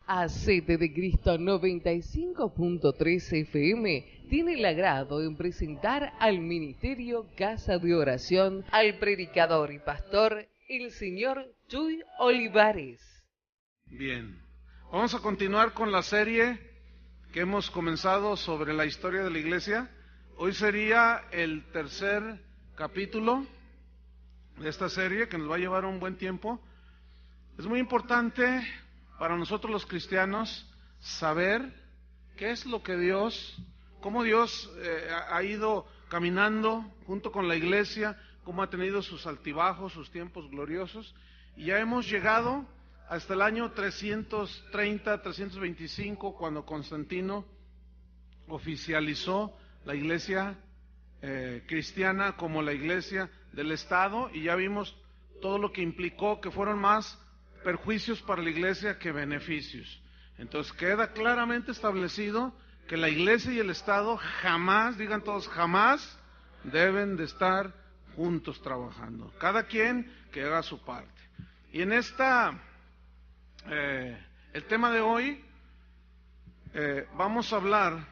Acete de Cristo 95.3 FM tiene el agrado en presentar al Ministerio Casa de Oración al predicador y pastor, el señor Chuy Olivares. Bien, vamos a continuar con la serie que hemos comenzado sobre la historia de la iglesia. Hoy sería el tercer capítulo de esta serie que nos va a llevar un buen tiempo. Es muy importante para nosotros los cristianos saber qué es lo que cómo Dios ha ido caminando junto con la iglesia, cómo ha tenido sus altibajos, sus tiempos gloriosos, y ya hemos llegado hasta el año 330, 325, cuando Constantino oficializó la iglesia cristiana como la iglesia del Estado, y ya vimos todo lo que implicó, que fueron más perjuicios para la iglesia que beneficios. Entonces queda claramente establecido que la iglesia y el Estado jamás, digan todos, jamás deben de estar juntos trabajando. Cada quien que haga su parte. Y en el tema de hoy, vamos a hablar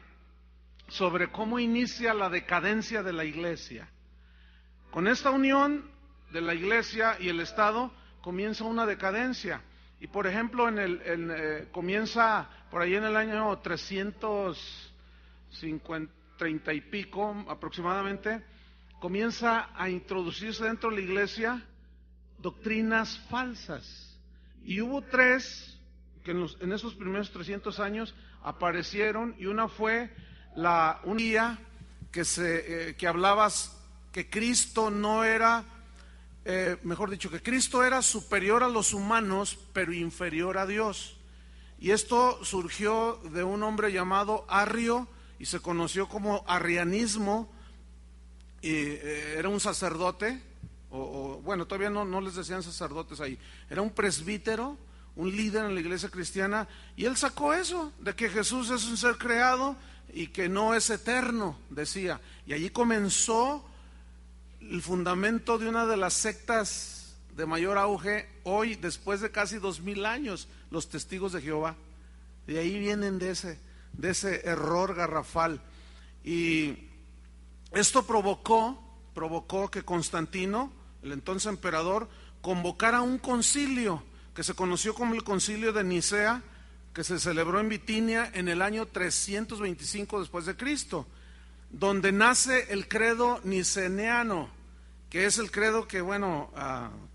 sobre cómo inicia la decadencia de la iglesia. Con esta unión de la iglesia y el Estado comienza una decadencia. Y por ejemplo, comienza por ahí en el año 330 y pico aproximadamente, comienza a introducirse dentro de la iglesia doctrinas falsas. Y hubo tres que en esos primeros 300 años aparecieron, y una fue un día que hablaba que Cristo no era, que Cristo era superior a los humanos, pero inferior a Dios. Y esto surgió de un hombre llamado Arrio, y se conoció como arrianismo, y era un sacerdote, bueno, todavía no les decían sacerdotes ahí, era un presbítero, un líder en la iglesia cristiana, y él sacó eso, de que Jesús es un ser creado y que no es eterno, decía. Y allí comenzó el fundamento de una de las sectas de mayor auge hoy, después de casi 2000 años, los testigos de Jehová. De ahí vienen de ese error garrafal. Y esto provocó que Constantino, el entonces emperador, convocara un concilio que se conoció como el Concilio de Nicea, que se celebró en Bitinia en el año 325 después de Cristo, donde nace el credo niceniano, que es el credo que,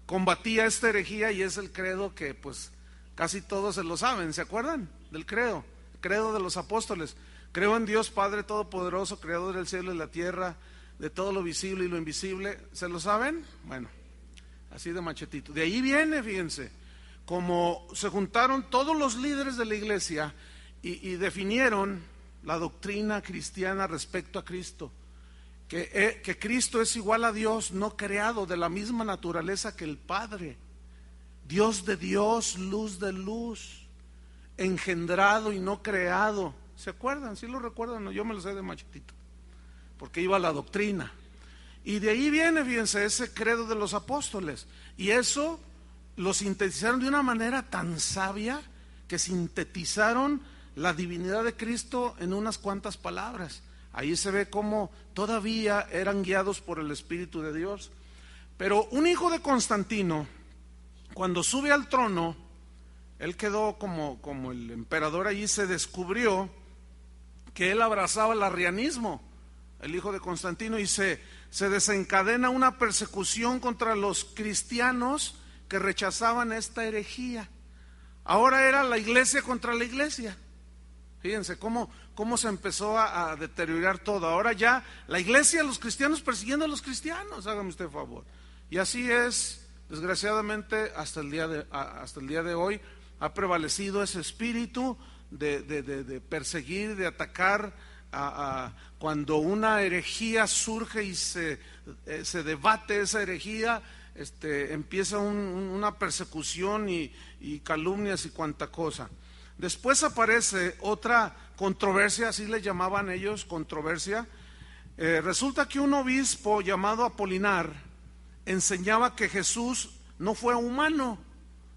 combatía esta herejía, y es el credo que, pues, casi todos se lo saben. ¿Se acuerdan del credo? El credo de los apóstoles. Creo en Dios Padre Todopoderoso, creador del cielo y la tierra, de todo lo visible y lo invisible. ¿Se lo saben? Bueno, así de machetito. De ahí viene, fíjense, como se juntaron todos los líderes de la iglesia y definieron la doctrina cristiana respecto a Cristo, que Cristo es igual a Dios, no creado, de la misma naturaleza que el Padre, Dios de Dios, luz de luz, engendrado y no creado. ¿Se acuerdan? ¿Sí lo recuerdan? No, yo me lo sé de machetito, porque iba la doctrina. Y de ahí viene, fíjense, ese credo de los apóstoles, y eso lo sintetizaron de una manera tan sabia que sintetizaron la divinidad de Cristo en unas cuantas palabras. Ahí se ve cómo todavía eran guiados por el Espíritu de Dios. Pero un hijo de Constantino, cuando sube al trono, él quedó como el emperador. Allí se descubrió que él abrazaba el arrianismo, el hijo de Constantino, y se desencadena una persecución contra los cristianos que rechazaban esta herejía. Ahora era la iglesia contra la iglesia. Fíjense cómo se empezó a deteriorar todo. Ahora ya la iglesia, los cristianos persiguiendo a los cristianos, hágame usted favor. Y así es, desgraciadamente, hasta el día de hoy ha prevalecido ese espíritu de perseguir, de atacar cuando una herejía surge y se debate esa herejía. Empieza una persecución y calumnias y cuanta cosa. Después aparece otra controversia, así le llamaban ellos, controversia. Resulta que un obispo llamado Apolinar enseñaba que Jesús no fue humano,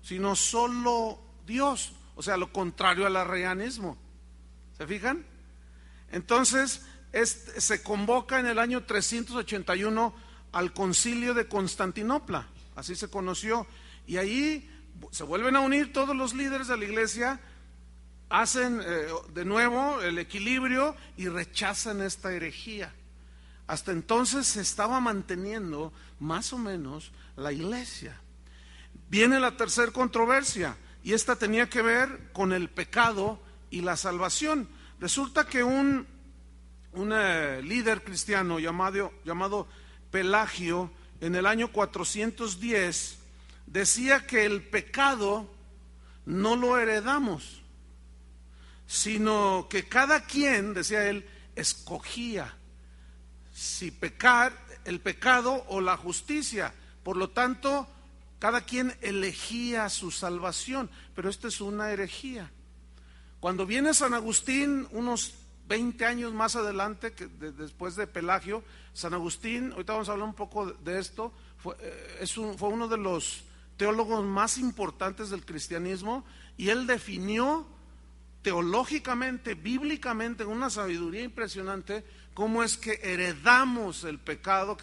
sino solo Dios, o sea, lo contrario al arrianismo. ¿Se fijan? Entonces, se convoca en el año 381 al Concilio de Constantinopla, así se conoció, y ahí se vuelven a unir todos los líderes de la iglesia, hacen de nuevo el equilibrio y rechazan esta herejía. Hasta entonces se estaba manteniendo más o menos la iglesia. Viene la tercera controversia, y esta tenía que ver con el pecado y la salvación. Resulta que un líder cristiano llamado Pelagio, en el año 410, decía que el pecado no lo heredamos, sino que cada quien, decía él, escogía si pecar, el pecado o la justicia. Por lo tanto, cada quien elegía su salvación, pero esta es una herejía. Cuando viene San Agustín, unos 20 años más adelante, después de Pelagio, San Agustín, ahorita vamos a hablar un poco de esto, fue uno de los teólogos más importantes del cristianismo, y él definió teológicamente, bíblicamente, con una sabiduría impresionante, cómo es que heredamos el pecado.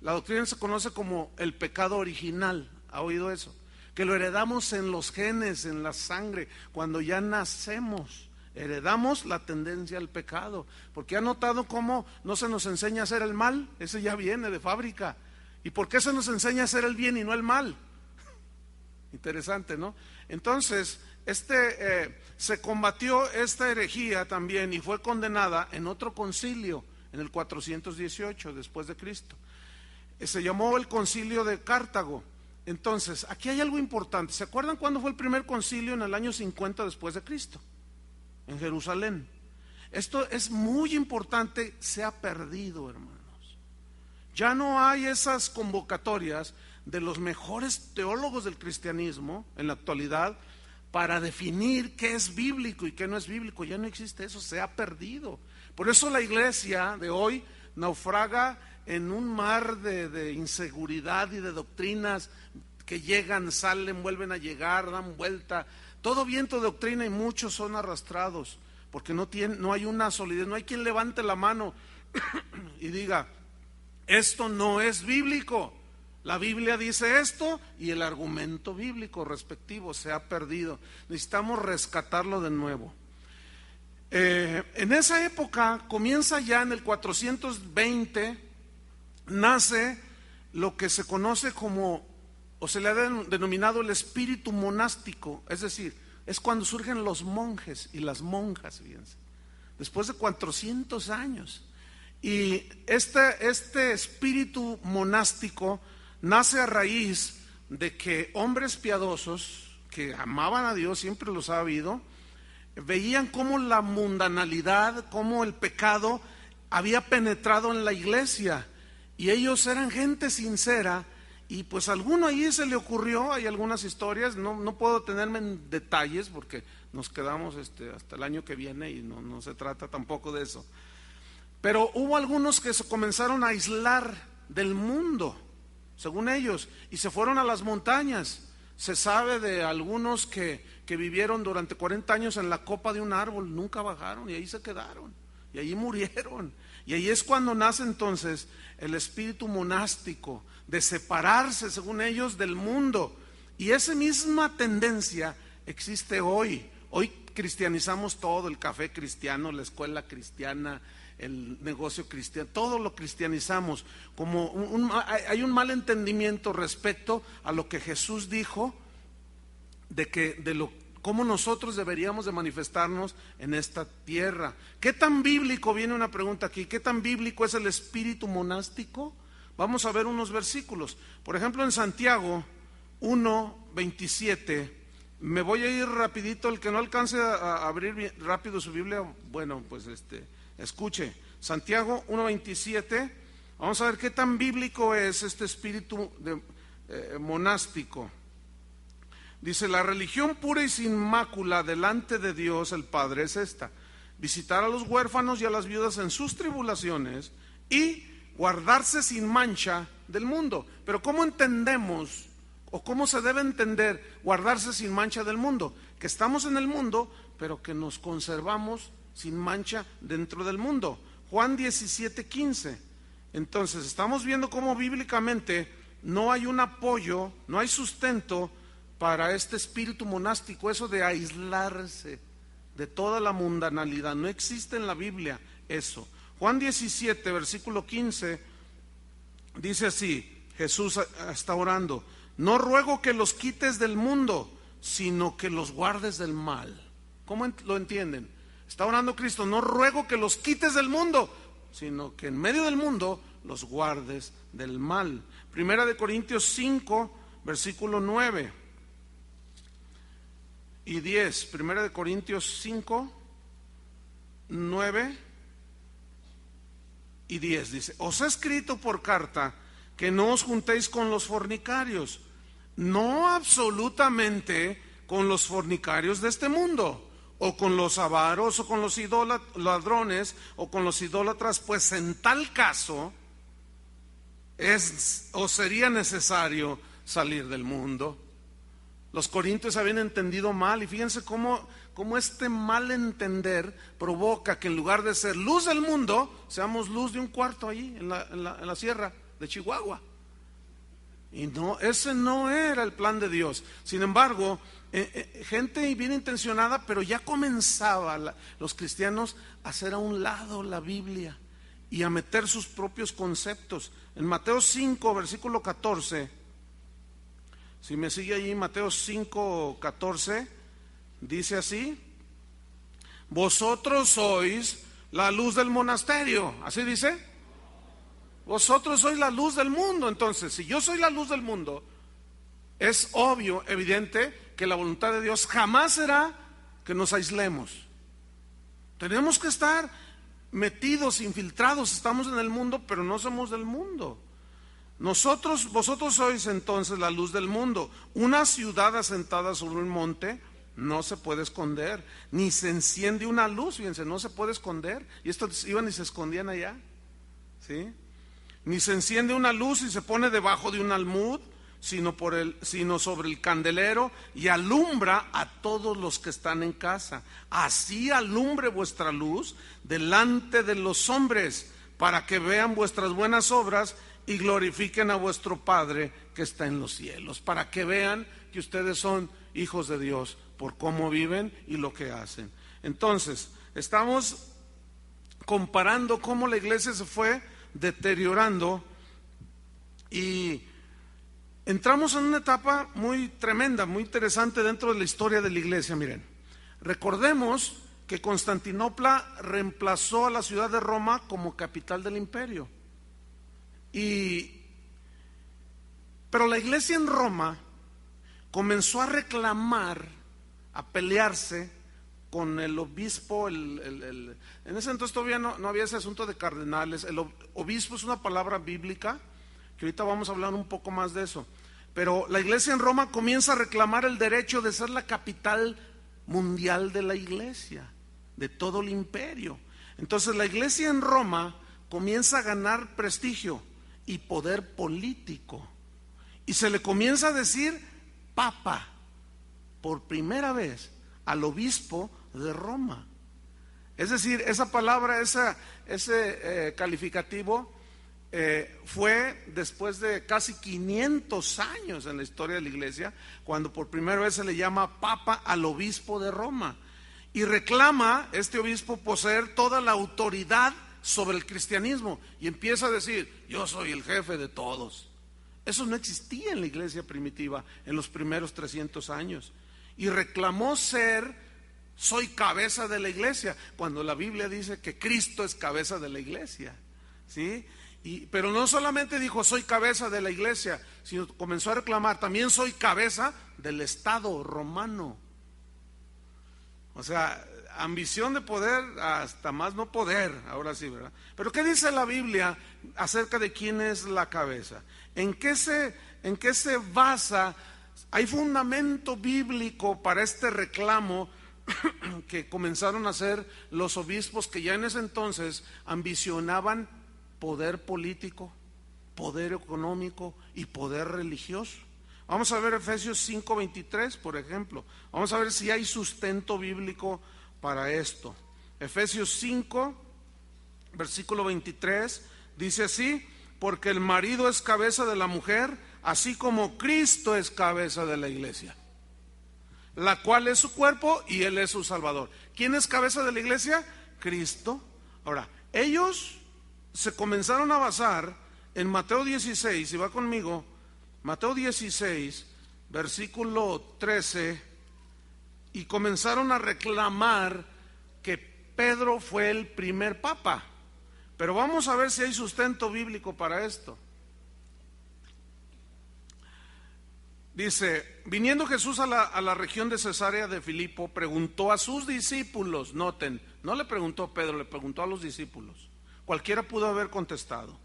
La doctrina se conoce como el pecado original. ¿Ha oído eso? Que lo heredamos en los genes, en la sangre, cuando ya nacemos. Heredamos la tendencia al pecado. Porque ha notado cómo no se nos enseña a hacer el mal, ese ya viene de fábrica. ¿Y por qué se nos enseña a hacer el bien y no el mal? Interesante, ¿no? Entonces, se combatió esta herejía también y fue condenada en otro concilio, en el 418 después de Cristo. Se llamó el Concilio de Cartago. Entonces, aquí hay algo importante. ¿Se acuerdan cuándo fue el primer concilio? En el año 50 después de Cristo, en Jerusalén. Esto es muy importante, se ha perdido, hermanos. Ya no hay esas convocatorias de los mejores teólogos del cristianismo en la actualidad para definir qué es bíblico y qué no es bíblico. Ya no existe eso, se ha perdido. Por eso la iglesia de hoy naufraga en un mar de inseguridad y de doctrinas que llegan, salen, vuelven a llegar, dan vuelta. Todo viento de doctrina, y muchos son arrastrados porque no hay una solidez, no hay quien levante la mano y diga: esto no es bíblico. La Biblia dice esto, y el argumento bíblico respectivo se ha perdido. Necesitamos rescatarlo de nuevo. En esa época, comienza ya en el 420, nace lo que se conoce como, o se le ha denominado, el espíritu monástico. Es decir, es cuando surgen los monjes y las monjas, fíjense, después de 400 años. Y este espíritu monástico nace a raíz de que hombres piadosos que amaban a Dios, siempre los ha habido, veían cómo la mundanalidad, cómo el pecado había penetrado en la iglesia, y ellos eran gente sincera. Y pues a alguno ahí se le ocurrió, hay algunas historias, no puedo tenerme en detalles porque nos quedamos hasta el año que viene y no se trata tampoco de eso. Pero hubo algunos que se comenzaron a aislar del mundo, según ellos, y se fueron a las montañas. Se sabe de algunos que vivieron durante 40 años en la copa de un árbol, nunca bajaron, y ahí se quedaron, y ahí murieron. Y ahí es cuando nace entonces el espíritu monástico, de separarse, según ellos, del mundo. Y esa misma tendencia existe hoy. Hoy cristianizamos todo, el café cristiano, la escuela cristiana, el negocio cristiano, todo lo cristianizamos. Hay un mal entendimiento respecto a lo que Jesús dijo, cómo nosotros deberíamos de manifestarnos en esta tierra. ¿Qué tan bíblico? Viene una pregunta aquí. ¿Qué tan bíblico es el espíritu monástico? Vamos a ver unos versículos. Por ejemplo, en Santiago 1:27. Me voy a ir rapidito. El que no alcance a abrir rápido su Biblia, bueno, pues escuche. Santiago 1:27. Vamos a ver qué tan bíblico es este espíritu monástico. Dice: la religión pura y sin mácula delante de Dios el Padre es esta: visitar a los huérfanos y a las viudas en sus tribulaciones y guardarse sin mancha del mundo. Pero ¿cómo entendemos ¿O cómo se debe entender guardarse sin mancha del mundo? Que estamos en el mundo, pero que nos conservamos sin mancha dentro del mundo. Juan 17:15. Entonces, estamos viendo cómo bíblicamente no hay un apoyo, no hay sustento para este espíritu monástico, eso de aislarse de toda la mundanalidad. No existe en la Biblia eso. Juan 17, versículo 15, dice así, Jesús está orando: no ruego que los quites del mundo, sino que los guardes del mal. ¿Cómo lo entienden? Está orando Cristo: no ruego que los quites del mundo, sino que en medio del mundo los guardes del mal. Primera de Corintios 5, versículo 9 y 10. Primera de Corintios 5, 9 y 10 dice: os he escrito por carta que no os juntéis con los fornicarios, no absolutamente con los fornicarios de este mundo, o con los avaros, o con los ladrones, o con los idólatras, pues en tal caso os sería necesario salir del mundo. Los corintios habían entendido mal, y fíjense cómo este mal entender provoca que en lugar de ser luz del mundo, seamos luz de un cuarto ahí en la sierra de Chihuahua. Y no, ese no era el plan de Dios. Sin embargo, gente bien intencionada, pero ya comenzaba los cristianos a hacer a un lado la Biblia y a meter sus propios conceptos. En Mateo 5, versículo 14, si me sigue allí, Mateo 5, 14, dice así: vosotros sois la luz del monasterio. ¿Así dice? Vosotros sois la luz del mundo. Entonces, si yo soy la luz del mundo, es obvio, evidente, que la voluntad de Dios jamás será que nos aislemos. Tenemos que estar metidos, infiltrados. Estamos en el mundo, pero no somos del mundo. Vosotros sois entonces la luz del mundo. Una ciudad asentada sobre un monte no se puede esconder, ni se enciende una luz, fíjense, no se puede esconder. Y estos iban y se escondían allá, ¿sí? Ni se enciende una luz y se pone debajo de un almud, sino sobre el candelero, y alumbra a todos los que están en casa. Así alumbre vuestra luz delante de los hombres, para que vean vuestras buenas obras y glorifiquen a vuestro Padre que está en los cielos. Para que vean que ustedes son hijos de Dios por cómo viven y lo que hacen. Entonces, estamos comparando cómo la iglesia se fue deteriorando, y entramos en una etapa muy tremenda, muy interesante dentro de la historia de la iglesia. Miren, recordemos que Constantinopla reemplazó a la ciudad de Roma como capital del imperio, pero la iglesia en Roma comenzó a reclamar, a pelearse con el obispo. En ese entonces todavía no había ese asunto de cardenales. El obispo es una palabra bíblica, que ahorita vamos a hablar un poco más de eso. Pero la iglesia en Roma comienza a reclamar el derecho de ser la capital mundial de la iglesia, de todo el imperio. Entonces la iglesia en Roma comienza a ganar prestigio y poder político, y se le comienza a decir papa por primera vez al obispo de Roma. Es decir, esa palabra, ese calificativo fue después de casi 500 años en la historia de la iglesia, cuando por primera vez se le llama papa al obispo de Roma, y reclama este obispo poseer toda la autoridad sobre el cristianismo, y empieza a decir: yo soy el jefe de todos. Eso no existía en la iglesia primitiva en los primeros 300 años, y reclamó soy cabeza de la iglesia, cuando la Biblia dice que Cristo es cabeza de la iglesia, ¿sí? Pero no solamente dijo soy cabeza de la iglesia, sino comenzó a reclamar: también soy cabeza del Estado romano. O sea, ambición de poder hasta más no poder, ahora sí, ¿verdad? Pero ¿qué dice la Biblia acerca de quién es la cabeza? ¿En qué se basa? ¿Hay fundamento bíblico para este reclamo que comenzaron a hacer los obispos, que ya en ese entonces ambicionaban poder político, poder económico y poder religioso? Vamos a ver Efesios 5:23, por ejemplo. Vamos a ver si hay sustento bíblico para esto. Efesios 5, versículo 23, dice así: porque el marido es cabeza de la mujer, así como Cristo es cabeza de la iglesia, la cual es su cuerpo y Él es su Salvador. ¿Quién es cabeza de la iglesia? Cristo. Ahora, ellos se comenzaron a basar en Mateo 16, si va conmigo, Mateo 16, versículo 13, y comenzaron a reclamar que Pedro fue el primer papa. Pero vamos a ver si hay sustento bíblico para esto. Dice: viniendo Jesús a la región de Cesarea de Filipo, preguntó a sus discípulos, noten, no le preguntó a Pedro, le preguntó a los discípulos. Cualquiera pudo haber contestado,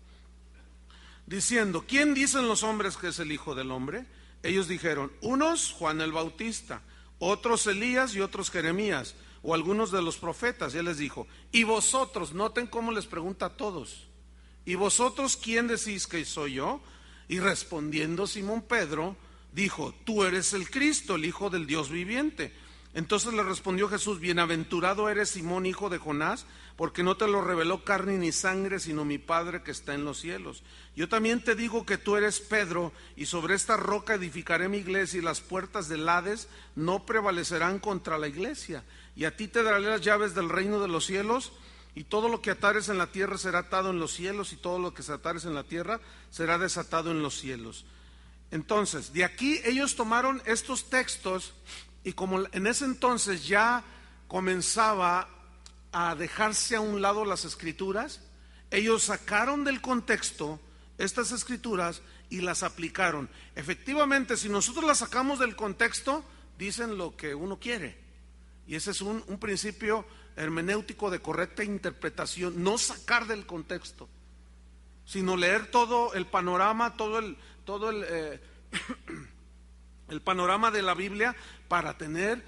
diciendo: ¿quién dicen los hombres que es el Hijo del Hombre? Ellos dijeron: unos Juan el Bautista, otros Elías y otros Jeremías, o algunos de los profetas. Y él les dijo: ¿y vosotros? Noten cómo les pregunta a todos: ¿y vosotros quién decís que soy yo? Y respondiendo Simón Pedro dijo: tú eres el Cristo, el Hijo del Dios viviente. Entonces le respondió Jesús: bienaventurado eres Simón, hijo de Jonás, porque no te lo reveló carne ni sangre, sino mi Padre que está en los cielos. Yo también te digo que tú eres Pedro, y sobre esta roca edificaré mi iglesia, y las puertas del Hades no prevalecerán contra la iglesia. Y a ti te daré las llaves del reino de los cielos, y todo lo que atares en la tierra será atado en los cielos, y todo lo que se atares en la tierra será desatado en los cielos. Entonces, de aquí ellos tomaron estos textos, y como en ese entonces ya comenzaba a dejarse a un lado las escrituras, ellos sacaron del contexto estas escrituras y las aplicaron. Efectivamente, si nosotros las sacamos del contexto, dicen lo que uno quiere. Y ese es un principio hermenéutico de correcta interpretación, no sacar del contexto, sino leer todo el panorama, todo el panorama de la Biblia, para tener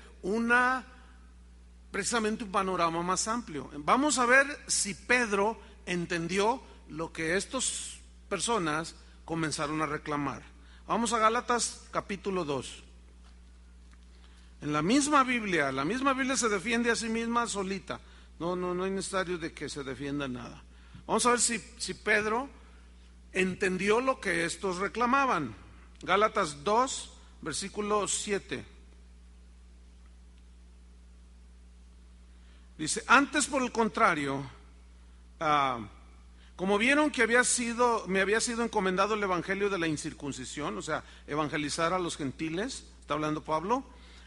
precisamente un panorama más amplio. Vamos a ver si Pedro entendió lo que estas personas comenzaron a reclamar. Vamos a Gálatas capítulo 2. En la misma Biblia se defiende a sí misma solita. No hay necesario de que se defienda nada. Vamos a ver si Pedro entendió lo que estos reclamaban. Gálatas 2, versículo 7. Dice: antes, por el contrario, como vieron que me había sido encomendado el evangelio de la incircuncisión, o sea, evangelizar a los gentiles, está hablando Pablo,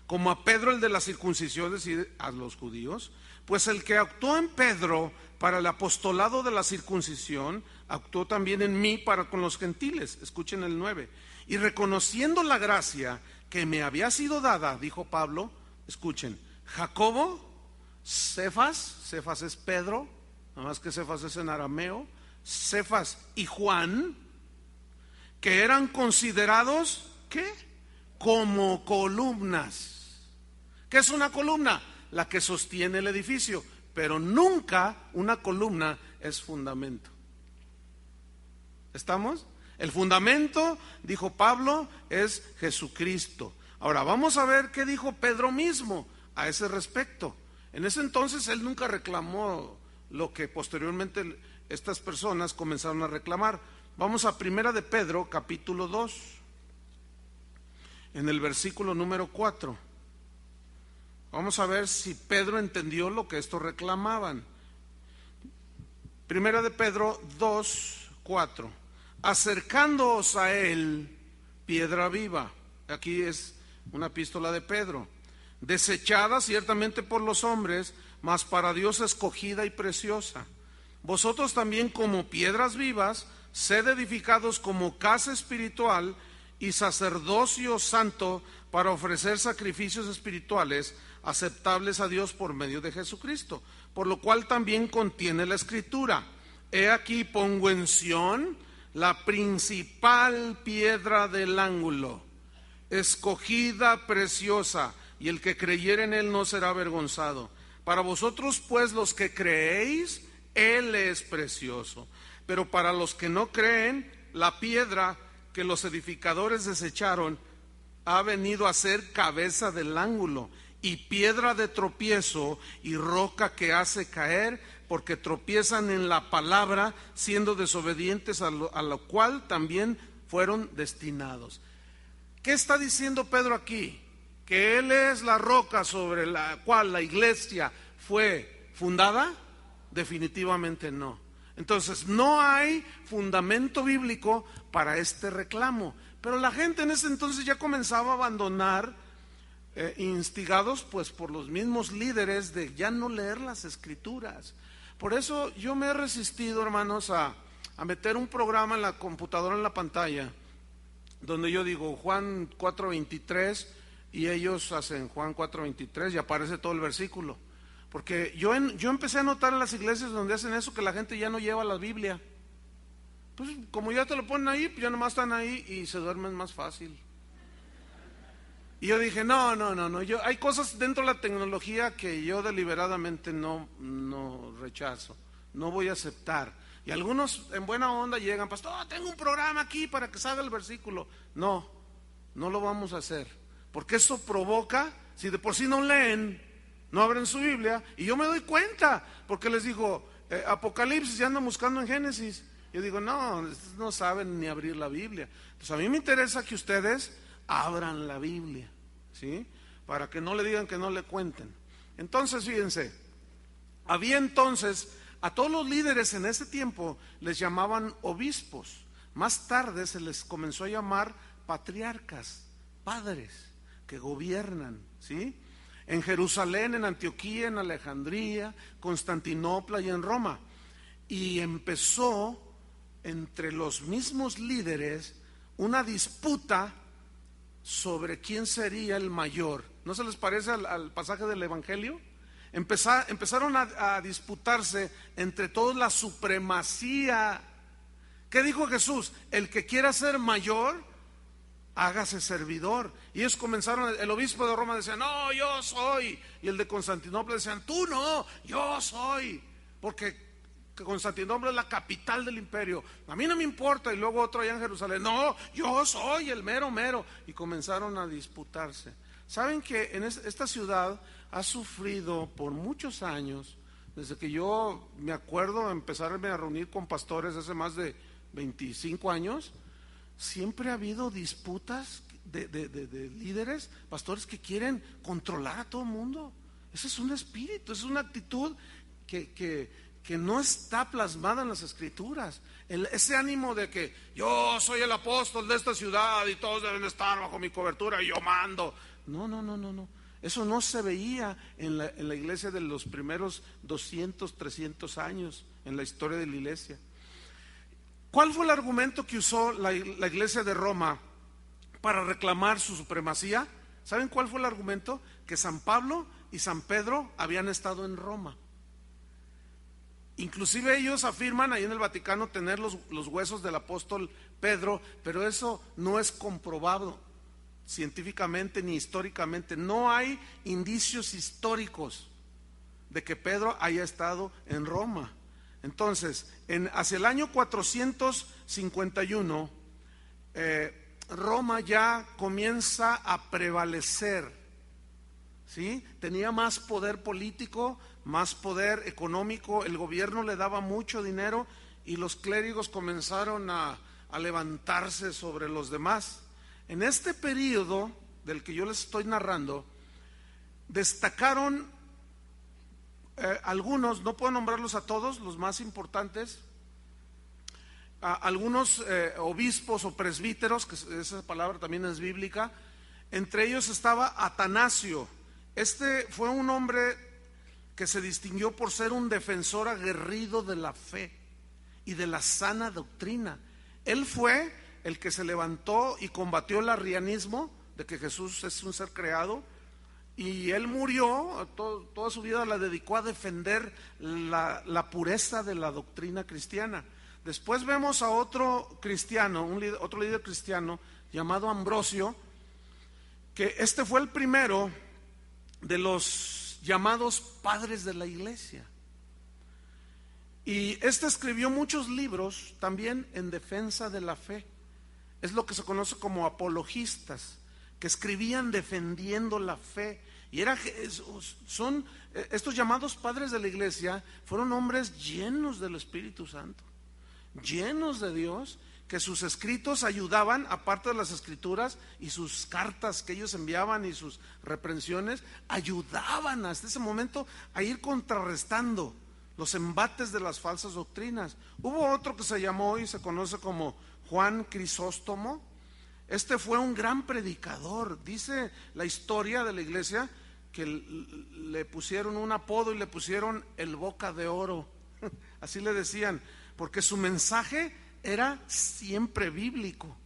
como a Pedro el de la circuncisión, es decir, a los judíos, pues el que actuó en Pedro para el apostolado de la circuncisión, actuó también en mí para con los gentiles. Escuchen el 9. Y reconociendo la gracia que me había sido dada, dijo Pablo, escuchen, Jacobo, Cefas es Pedro, nada más que Cefas es en arameo, Cefas y Juan, que eran considerados, ¿qué? Como columnas. ¿Qué es una columna? La que sostiene el edificio, pero nunca una columna es fundamento. ¿Estamos? El fundamento, dijo Pablo, es Jesucristo. Ahora vamos a ver qué dijo Pedro mismo a ese respecto. En ese entonces él nunca reclamó lo que posteriormente estas personas comenzaron a reclamar. Vamos a Primera de Pedro, capítulo 2, en el versículo número 4. Vamos a ver si Pedro entendió lo que estos reclamaban. Primera de Pedro 2, 4. Acercándoos a él, piedra viva. Aquí es una epístola de Pedro. Desechada ciertamente por los hombres, mas para Dios escogida y preciosa. Vosotros también, como piedras vivas, sed edificados como casa espiritual y sacerdocio santo, para ofrecer sacrificios espirituales aceptables a Dios por medio de Jesucristo. Por lo cual también contiene la Escritura: he aquí pongo en Sión la principal piedra del ángulo, escogida, preciosa, y el que creyere en él no será avergonzado. Para vosotros pues, los que creéis, él es precioso, pero para los que no creen, la piedra que los edificadores desecharon ha venido a ser cabeza del ángulo y piedra de tropiezo y roca que hace caer, porque tropiezan en la palabra, siendo desobedientes a lo cual también fueron destinados. ¿Qué está diciendo Pedro aquí? ¿Que él es la roca sobre la cual la iglesia fue fundada? Definitivamente no. Entonces no hay fundamento bíblico para este reclamo. Pero la gente en ese entonces ya comenzaba a abandonar, instigados pues por los mismos líderes, de ya no leer las escrituras. Por eso yo me he resistido, hermanos, a meter un programa en la computadora, en la pantalla, donde yo digo Juan 4:23 y ellos hacen Juan 4:23 y aparece todo el versículo. Porque yo empecé a notar en las iglesias donde hacen eso, que la gente ya no lleva la Biblia. Pues como ya te lo ponen ahí, pues ya nomás están ahí y se duermen más fácil. Y yo dije, no, hay cosas dentro de la tecnología que yo deliberadamente no rechazo, no voy a aceptar. Y algunos en buena onda llegan, pastor, tengo un programa aquí para que salga el versículo. No lo vamos a hacer, porque eso provoca, si de por sí no leen, no abren su Biblia, y yo me doy cuenta, porque les digo, Apocalipsis, ya andan buscando en Génesis. Yo digo, no saben ni abrir la Biblia. Entonces a mí me interesa que ustedes abran la Biblia, ¿sí? Para que no le digan que no le cuenten. Entonces, fíjense, había entonces, a todos los líderes en ese tiempo les llamaban obispos. Más tarde se les comenzó a llamar patriarcas, padres que gobiernan, ¿sí? En Jerusalén, en Antioquía, en Alejandría, Constantinopla y en Roma. Y empezó entre los mismos líderes una disputa sobre quién sería el mayor. ¿No se les parece al pasaje del Evangelio? Empezaron a disputarse entre todos la supremacía. ¿Qué dijo Jesús? El que quiera ser mayor, hágase servidor. Y ellos comenzaron, el obispo de Roma decía, no, yo soy. Y el de Constantinopla decían, tú no, yo soy. Porque Constantinopla es la capital del imperio. A mí no me importa. Y luego otro allá en Jerusalén, no, yo soy el mero mero. Y comenzaron a disputarse. Saben que en esta ciudad ha sufrido por muchos años, desde que yo me acuerdo empezarme a reunir con pastores hace más de 25 años, siempre ha habido disputas de líderes, pastores que quieren controlar a todo el mundo. Ese es un espíritu, es una actitud que no está plasmada en las escrituras. Ese ánimo de que yo soy el apóstol de esta ciudad y todos deben estar bajo mi cobertura y yo mando. No. Eso no se veía en la iglesia de los primeros 200, 300 años, en la historia de la iglesia. ¿Cuál fue el argumento que usó la iglesia de Roma para reclamar su supremacía? ¿Saben cuál fue el argumento? Que San Pablo y San Pedro habían estado en Roma. Inclusive ellos afirman ahí en el Vaticano tener los huesos del apóstol Pedro, pero eso no es comprobado científicamente ni históricamente. No hay indicios históricos de que Pedro haya estado en Roma. Entonces, hacia el año 451, Roma ya comienza a prevalecer, ¿sí? Tenía más poder político, más poder económico, el gobierno le daba mucho dinero y los clérigos comenzaron a levantarse sobre los demás. En este periodo del que yo les estoy narrando, destacaron algunos, no puedo nombrarlos a todos, los más importantes, algunos obispos o presbíteros, que esa palabra también es bíblica. Entre ellos estaba Atanasio. Este fue un hombre que se distinguió por ser un defensor aguerrido de la fe y de la sana doctrina. Él fue el que se levantó y combatió el arrianismo de que Jesús es un ser creado, y él murió, toda su vida la dedicó a defender la pureza de la doctrina cristiana. Después vemos a otro cristiano, otro líder cristiano llamado Ambrosio, que este fue el primero de los llamados padres de la iglesia. Y este escribió muchos libros también en defensa de la fe. Es lo que se conoce como apologistas, que escribían defendiendo la fe. Y estos llamados padres de la iglesia fueron hombres llenos del Espíritu Santo, llenos de Dios, que sus escritos ayudaban, aparte de las escrituras y sus cartas que ellos enviaban y sus reprensiones, ayudaban hasta ese momento a ir contrarrestando los embates de las falsas doctrinas. Hubo otro que se llamó y se conoce como Juan Crisóstomo. Este fue un gran predicador. Dice la historia de la iglesia que le pusieron un apodo y le pusieron el boca de oro. Así le decían, porque su mensaje era siempre bíblico.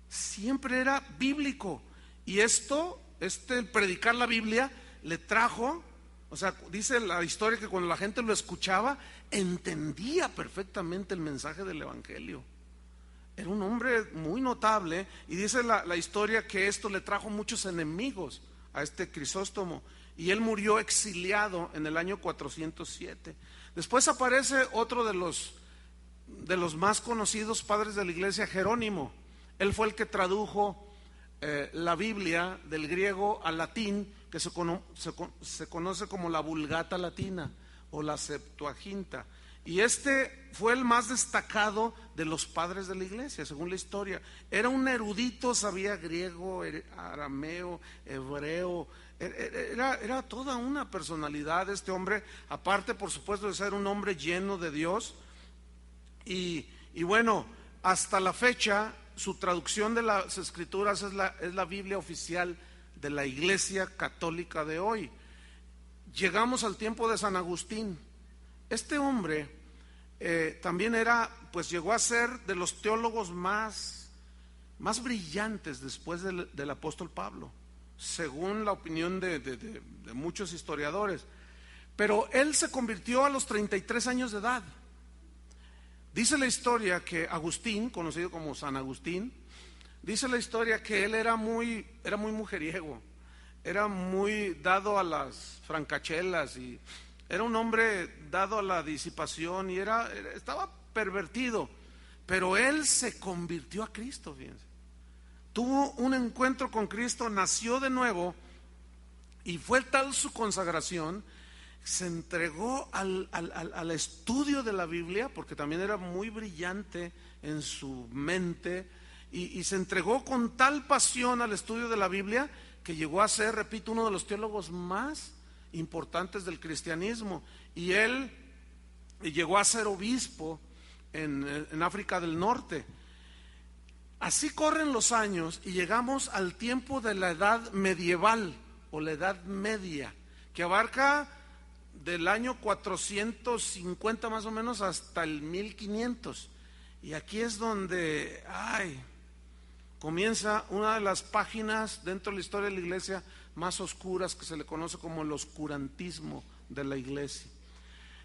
Siempre era bíblico. Y el predicar la Biblia le trajo, o sea, dice la historia que cuando la gente lo escuchaba, entendía perfectamente el mensaje del evangelio. Era un hombre muy notable, y dice la historia que esto le trajo muchos enemigos a este Crisóstomo, y él murió exiliado en el año 407. Después aparece otro de los más conocidos padres de la iglesia, Jerónimo. Él fue el que tradujo la Biblia del griego al latín, que se conoce como la Vulgata Latina o la Septuaginta. Y este fue el más destacado de los padres de la iglesia, según la historia. Era un erudito, sabía griego, arameo, hebreo. Era toda una personalidad este hombre, aparte por supuesto de ser un hombre lleno de Dios. Y bueno, hasta la fecha su traducción de las escrituras es la Biblia oficial de la iglesia católica de hoy. Llegamos al tiempo de San Agustín. Este hombre también llegó a ser de los teólogos más brillantes después del apóstol Pablo, según la opinión de muchos historiadores. Pero él se convirtió a los 33 años de edad. Dice la historia que Agustín, conocido como San Agustín, dice la historia que él era muy mujeriego, era muy dado a las francachelas, y era un hombre dado a la disipación, y estaba pervertido. Pero él se convirtió a Cristo, fíjense. Tuvo un encuentro con Cristo, nació de nuevo, y fue tal su consagración, se entregó al estudio de la Biblia, porque también era muy brillante en su mente, y se entregó con tal pasión al estudio de la Biblia que llegó a ser, repito, uno de los teólogos más importantes del cristianismo. Y él llegó a ser obispo en África del Norte. Así corren los años y llegamos al tiempo de la edad medieval o la edad media, que abarca del año 450 más o menos hasta el 1500. Y aquí es donde comienza una de las páginas dentro de la historia de la iglesia más oscuras, que se le conoce como el oscurantismo de la iglesia.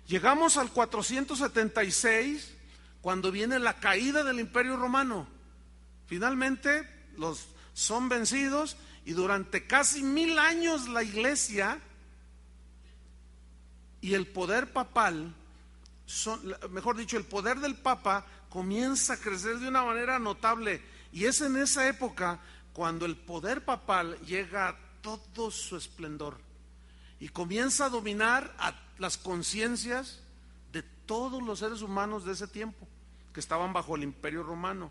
Llegamos al 476, cuando viene la caída del Imperio Romano. Finalmente son vencidos, y durante casi 1000 años la iglesia y el poder papal, mejor dicho, el poder del Papa comienza a crecer de una manera notable. Y es en esa época cuando el poder papal llega a todo su esplendor y comienza a dominar a las conciencias de todos los seres humanos de ese tiempo, que estaban bajo el Imperio Romano.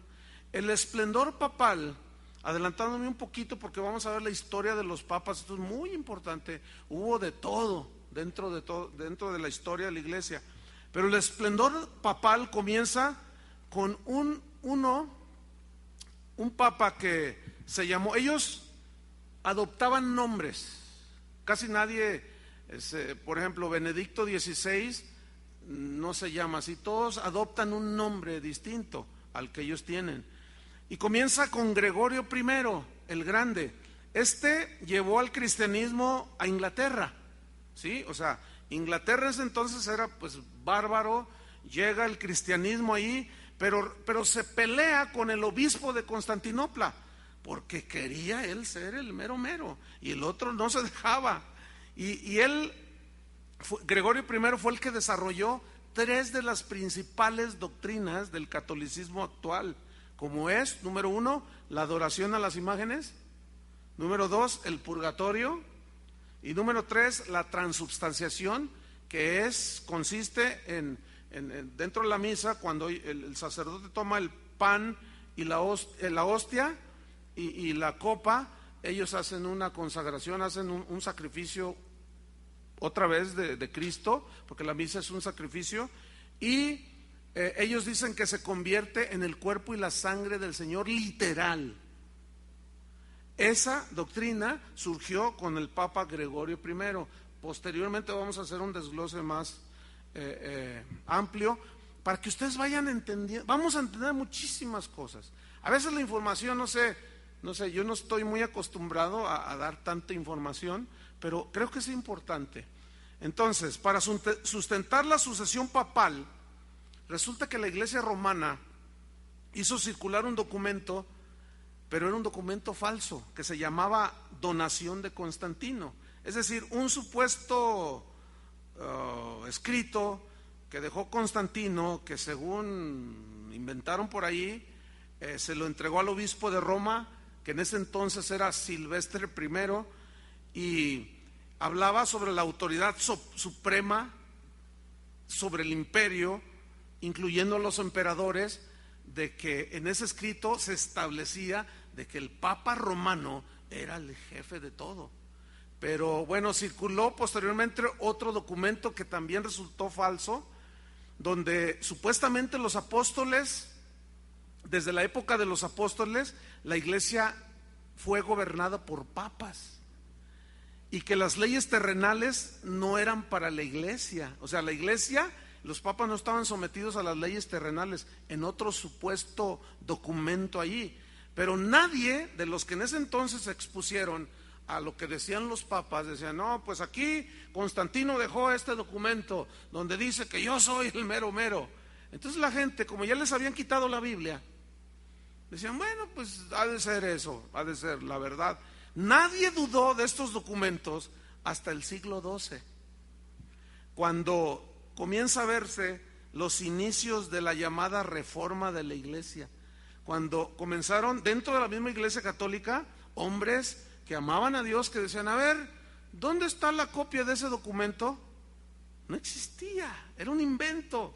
El esplendor papal, adelantándome un poquito porque vamos a ver la historia de los papas, esto es muy importante, hubo de todo dentro de la historia de la iglesia, pero el esplendor papal comienza con un papa que se llamó, ellos adoptaban nombres, casi nadie, por ejemplo, Benedicto XVI no se llama así, todos adoptan un nombre distinto al que ellos tienen. Y comienza con Gregorio I, el Grande. Este llevó al cristianismo a Inglaterra, ¿sí? O sea, Inglaterra en ese entonces era pues bárbaro, llega el cristianismo ahí, pero se pelea con el obispo de Constantinopla, porque quería él ser el mero mero, y el otro no se dejaba. Y Gregorio I fue el que desarrolló 3 de las principales doctrinas del catolicismo actual, como es, número 1, la adoración a las imágenes, Número 2, el purgatorio. Y número 3, la transubstanciación, que consiste en dentro de la misa, cuando el sacerdote toma el pan y la hostia y la copa, ellos hacen una consagración, hacen un sacrificio otra vez de Cristo, porque la misa es un sacrificio, y ellos dicen que se convierte en el cuerpo y la sangre del Señor literal. Esa doctrina surgió con el Papa Gregorio I. Posteriormente vamos a hacer un desglose más amplio para que ustedes vayan entendiendo. Vamos a entender muchísimas cosas. A veces la información, no sé, yo no estoy muy acostumbrado a dar tanta información, pero creo que es importante. Entonces, para sustentar la sucesión papal, resulta que la Iglesia romana hizo circular un documento, pero era un documento falso, que se llamaba Donación de Constantino. Es decir, un supuesto escrito que dejó Constantino, que según inventaron por ahí, se lo entregó al obispo de Roma, que en ese entonces era Silvestre I, y hablaba sobre la autoridad suprema sobre el imperio, incluyendo a los emperadores, de que en ese escrito se establecía de que el Papa romano era el jefe de todo. Pero bueno, circuló posteriormente otro documento que también resultó falso, donde supuestamente los apóstoles, desde la época de los apóstoles, la iglesia fue gobernada por papas, y que las leyes terrenales no eran para la iglesia. O sea, la iglesia, los papas no estaban sometidos a las leyes terrenales, en otro supuesto documento allí. Pero nadie de los que en ese entonces se expusieron a lo que decían los papas, decían, no, pues aquí Constantino dejó este documento donde dice que yo soy el mero mero. Entonces la gente, como ya les habían quitado la Biblia, decían, bueno, pues ha de ser eso, ha de ser la verdad. Nadie dudó de estos documentos hasta el siglo XII, cuando comienza a verse los inicios de la llamada reforma de la iglesia, cuando comenzaron dentro de la misma iglesia católica hombres que amaban a Dios, que decían, a ver, ¿dónde está la copia de ese documento? No existía, era un invento.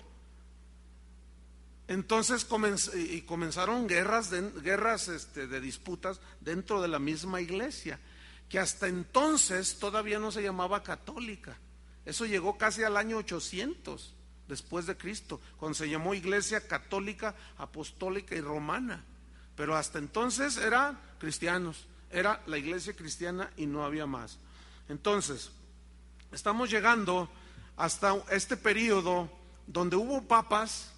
Entonces comenzaron guerras de disputas dentro de la misma iglesia, que hasta entonces todavía no se llamaba católica. Eso llegó casi al año 800 después de Cristo, cuando se llamó Iglesia Católica, Apostólica y Romana. Pero hasta entonces eran cristianos, era la iglesia cristiana y no había más. Entonces, estamos llegando hasta este periodo donde hubo papas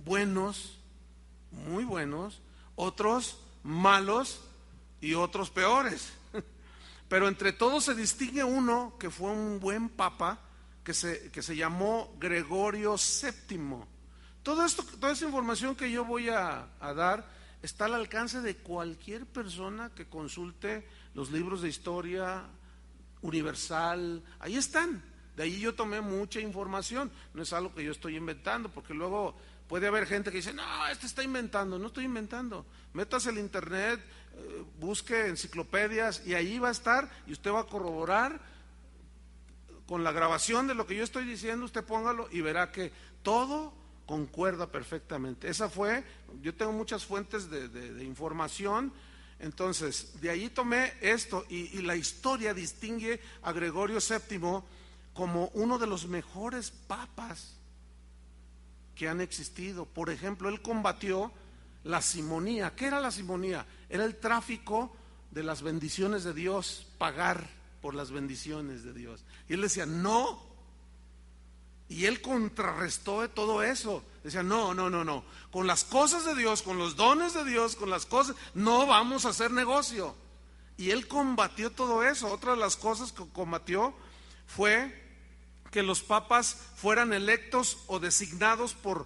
buenos, muy buenos, otros malos y otros peores. Pero entre todos se distingue uno que fue un buen papa, que se llamó Gregorio VII. Toda esa información que yo voy a dar está al alcance de cualquier persona que consulte los libros de historia universal. Ahí están. De ahí yo tomé mucha información. No es algo que yo estoy inventando, porque luego puede haber gente que dice, no, está inventando. No estoy inventando. Métase al internet, busque enciclopedias y ahí va a estar, y usted va a corroborar con la grabación de lo que yo estoy diciendo. Usted póngalo y verá que todo concuerda perfectamente. Yo tengo muchas fuentes de información. Entonces, de ahí tomé esto, y la historia distingue a Gregorio VII como uno de los mejores papas que han existido. Por ejemplo, él combatió la simonía. ¿Qué era la simonía? Era el tráfico de las bendiciones de Dios, pagar por las bendiciones de Dios. Y él decía, no. Y él contrarrestó todo eso. Decía, no. Con las cosas de Dios, con los dones de Dios, con las cosas, no vamos a hacer negocio. Y él combatió todo eso. Otra de las cosas que combatió fue que los papas fueran electos o designados por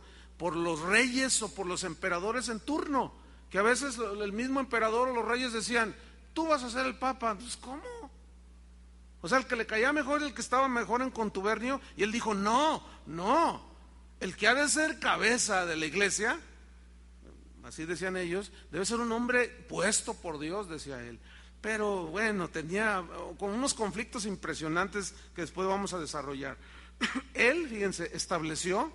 los reyes o por los emperadores en turno. Que a veces el mismo emperador o los reyes decían, tú vas a ser el papa. Entonces, ¿cómo? O sea, el que le caía mejor, el que estaba mejor en contubernio, y él dijo, no, el que ha de ser cabeza de la iglesia, así decían ellos, debe ser un hombre puesto por Dios, decía él. pero bueno, tenía con unos conflictos impresionantes que después vamos a desarrollar. Él, fíjense, estableció,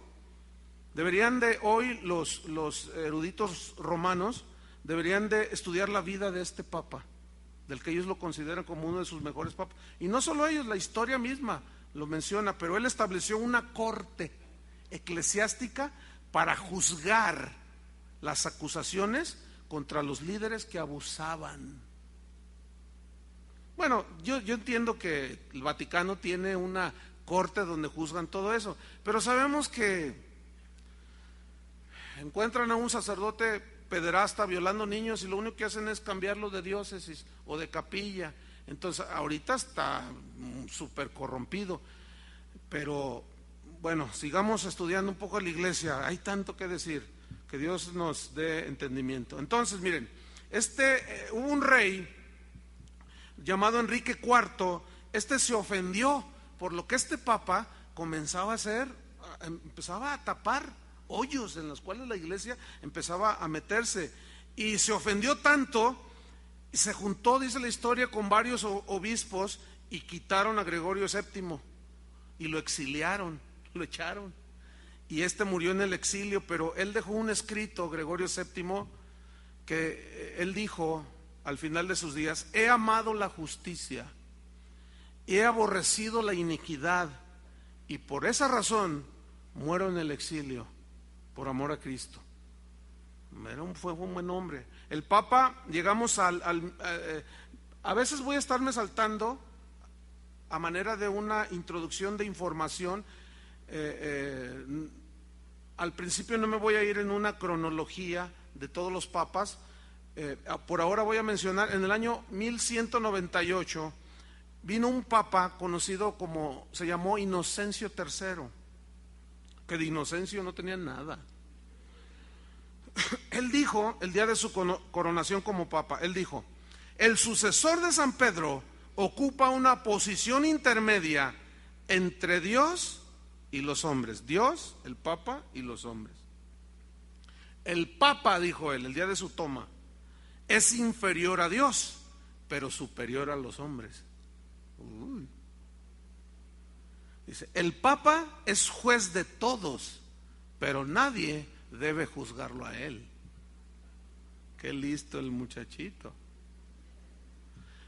deberían de hoy los eruditos romanos, deberían de estudiar la vida de este papa, del que ellos lo consideran como uno de sus mejores papas. Y no solo ellos, la historia misma lo menciona, pero él estableció una corte eclesiástica para juzgar las acusaciones contra los líderes que abusaban. Bueno, yo entiendo que el Vaticano tiene una corte donde juzgan todo eso, pero sabemos que encuentran a un sacerdote pederasta violando niños y lo único que hacen es cambiarlo de diócesis o de capilla. Entonces ahorita está súper corrompido, pero bueno, sigamos estudiando un poco la iglesia, hay tanto que decir, que Dios nos dé entendimiento. Entonces miren, hubo un rey llamado Enrique IV, se ofendió por lo que este papa comenzaba a hacer, empezaba a tapar hoyos en los cuales la iglesia empezaba a meterse, y se ofendió tanto, y se juntó, dice la historia, con varios obispos y quitaron a Gregorio VII y lo exiliaron, lo echaron, y murió en el exilio. Pero él dejó un escrito, Gregorio VII, que él dijo al final de sus días: he amado la justicia, he aborrecido la iniquidad, y por esa razón muero en el exilio, por amor a Cristo. Fue un buen hombre. El Papa, llegamos a veces voy a estarme saltando a manera de una introducción de información. Al principio no me voy a ir en una cronología de todos los papas. Por ahora voy a mencionar, en el año 1198 vino un papa conocido como, se llamó Inocencio III, que de Inocencio no tenía nada. Él dijo, el día de su coronación como papa, él dijo: el sucesor de San Pedro ocupa una posición intermedia entre Dios y los hombres. Dios, el papa y los hombres. El papa, dijo él, el día de su toma, es inferior a Dios, pero superior a los hombres. Dice, el papa es juez de todos, pero nadie debe juzgarlo a él. Qué listo el muchachito.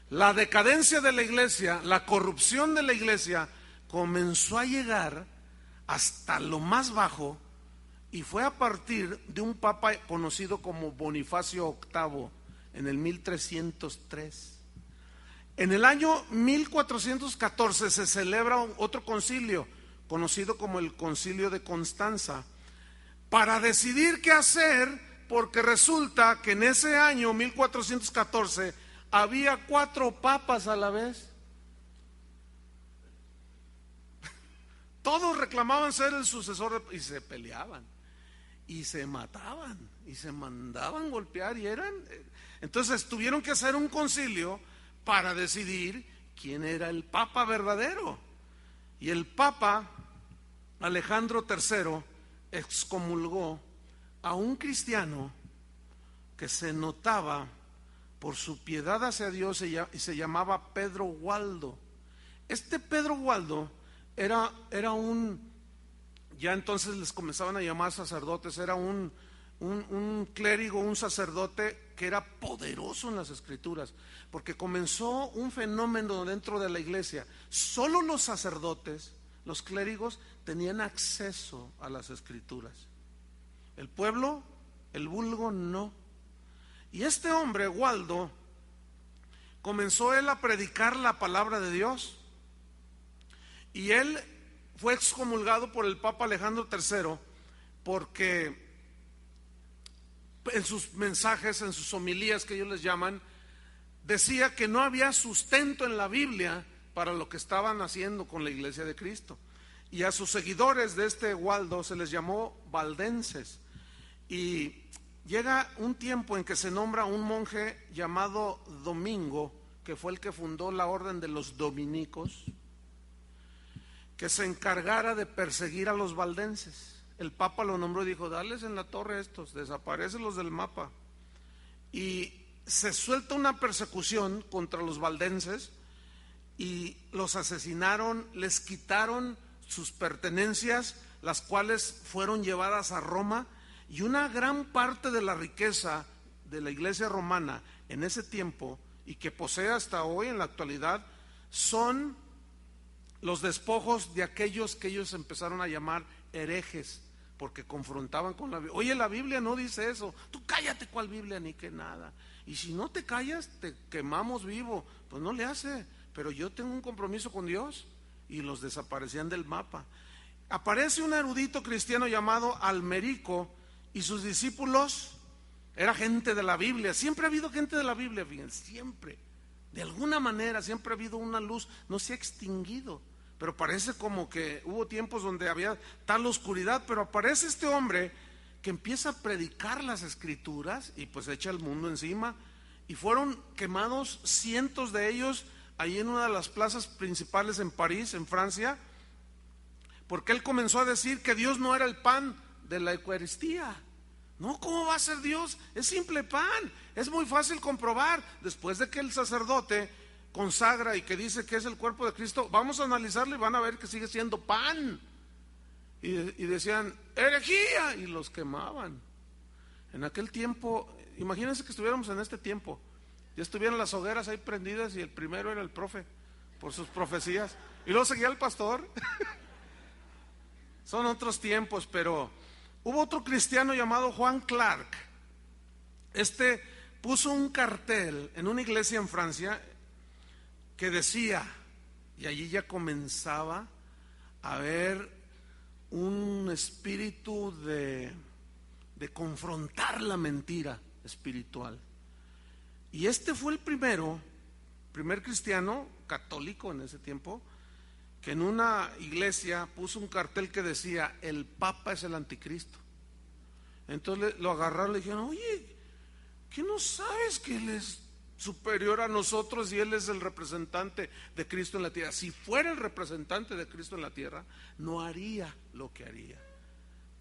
La decadencia de la iglesia, la corrupción de la iglesia comenzó a llegar hasta lo más bajo, y fue a partir de un papa conocido como Bonifacio VIII en el 1303. En el año 1414 se celebra otro concilio conocido como el Concilio de Constanza, para decidir qué hacer, porque resulta que en ese año 1414 había 4 papas a la vez. Todos reclamaban ser el sucesor y se peleaban y se mataban y se mandaban golpear, entonces tuvieron que hacer un concilio para decidir quién era el papa verdadero. Y el papa Alejandro III excomulgó a un cristiano que se notaba por su piedad hacia Dios y se llamaba Pedro Waldo. Pedro Waldo era ya entonces les comenzaban a llamar sacerdotes, era un clérigo, un sacerdote que era poderoso en las escrituras, porque comenzó un fenómeno dentro de la iglesia. Solo los sacerdotes, los clérigos, tenían acceso a las escrituras. El pueblo, el vulgo, no. Y este hombre, Waldo, comenzó él a predicar la palabra de Dios, y él fue excomulgado por el Papa Alejandro III porque en sus mensajes, en sus homilías que ellos les llaman, decía que no había sustento en la Biblia para lo que estaban haciendo con la iglesia de Cristo. Y a sus seguidores de Waldo se les llamó valdenses. Y llega un tiempo en que se nombra un monje llamado Domingo, que fue el que fundó la orden de los dominicos, que se encargara de perseguir a los valdenses. El Papa lo nombró y dijo: dales en la torre a estos, desaparécelos del mapa. Y se suelta una persecución contra los valdenses y los asesinaron, les quitaron sus pertenencias, las cuales fueron llevadas a Roma, y una gran parte de la riqueza de la iglesia romana en ese tiempo, y que posee hasta hoy en la actualidad, son los despojos de aquellos que ellos empezaron a llamar herejes, porque confrontaban con la Biblia. Oye, la Biblia no dice eso. Tú cállate, ¿cuál Biblia? Ni que nada. Y si no te callas, te quemamos vivo. Pues no le hace, pero yo tengo un compromiso con Dios. Y los desaparecían del mapa. Aparece un erudito cristiano llamado Almerico, y sus discípulos era gente de la Biblia. Siempre ha habido gente de la Biblia, fíjense, siempre. De alguna manera siempre ha habido una luz, no se ha extinguido, pero parece como que hubo tiempos donde había tal oscuridad. Pero aparece este hombre que empieza a predicar las escrituras y pues echa el mundo encima, y fueron quemados cientos de ellos ahí en una de las plazas principales en París, en Francia, porque él comenzó a decir que Dios no era el pan de la Eucaristía. No, ¿cómo va a ser Dios? Es simple pan. Es muy fácil comprobar. Después de que el sacerdote consagra y que dice que es el cuerpo de Cristo, vamos a analizarlo y van a ver que sigue siendo pan. Y decían, herejía, y los quemaban. En aquel tiempo, imagínense que estuviéramos en este tiempo, ya estuvieran las hogueras ahí prendidas y el primero era el profe, por sus profecías, y luego seguía el pastor. Son otros tiempos, pero hubo otro cristiano llamado Juan Clark. Este puso un cartel en una iglesia en Francia que decía, y allí ya comenzaba a haber un espíritu de confrontar la mentira espiritual. Y este fue el primer cristiano católico en ese tiempo, que en una iglesia puso un cartel que decía, el Papa es el anticristo. Entonces lo agarraron y le dijeron, oye, ¿qué no sabes que él es superior a nosotros y él es el representante de Cristo en la tierra? Si fuera el representante de Cristo en la tierra, no haría lo que haría.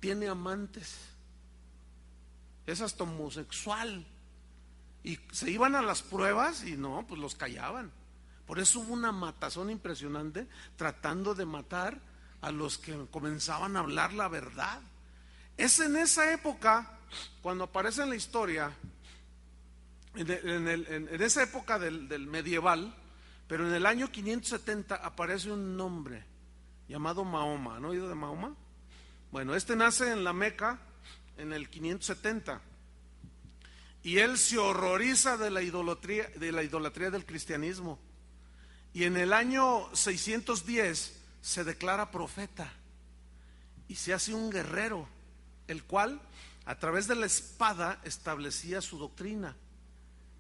Tiene amantes, es hasta homosexual, y se iban a las pruebas y no, pues los callaban. Por eso hubo una matazón impresionante tratando de matar a los que comenzaban a hablar la verdad. Es en esa época cuando aparece en la historia, en esa época del medieval, pero en el año 570 aparece un hombre llamado Mahoma. ¿Han oído de Mahoma? Bueno, este nace en la Meca en el 570, y él se horroriza de la idolatría del cristianismo. Y en el año 610 se declara profeta y se hace un guerrero, el cual a través de la espada establecía su doctrina.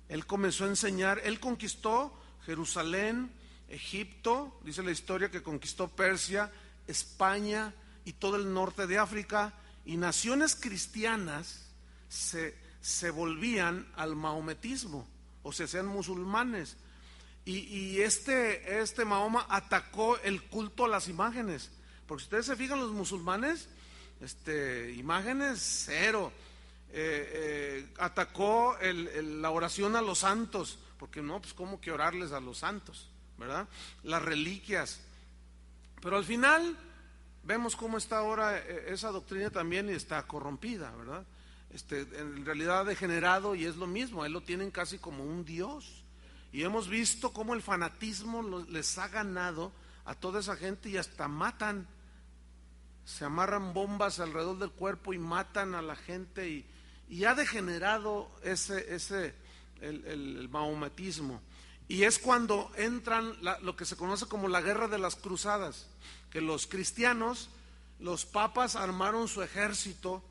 Él comenzó a enseñar, él conquistó Jerusalén, Egipto, dice la historia que conquistó Persia, España y todo el norte de África, y naciones cristianas se volvían al mahometismo, o se hacían musulmanes. Y este Mahoma atacó el culto a las imágenes, porque si ustedes se fijan, los musulmanes, imágenes cero. Atacó la oración a los santos, porque no, pues cómo que orarles a los santos, ¿verdad? Las reliquias. Pero al final vemos cómo está ahora esa doctrina también, y está corrompida, ¿verdad? En realidad ha degenerado, y es lo mismo, a él lo tienen casi como un dios. Y hemos visto cómo el fanatismo les ha ganado a toda esa gente, y hasta matan, se amarran bombas alrededor del cuerpo y matan a la gente, y ha degenerado el mahometismo. Y es cuando entran lo que se conoce como la guerra de las cruzadas, que los cristianos, los papas armaron su ejército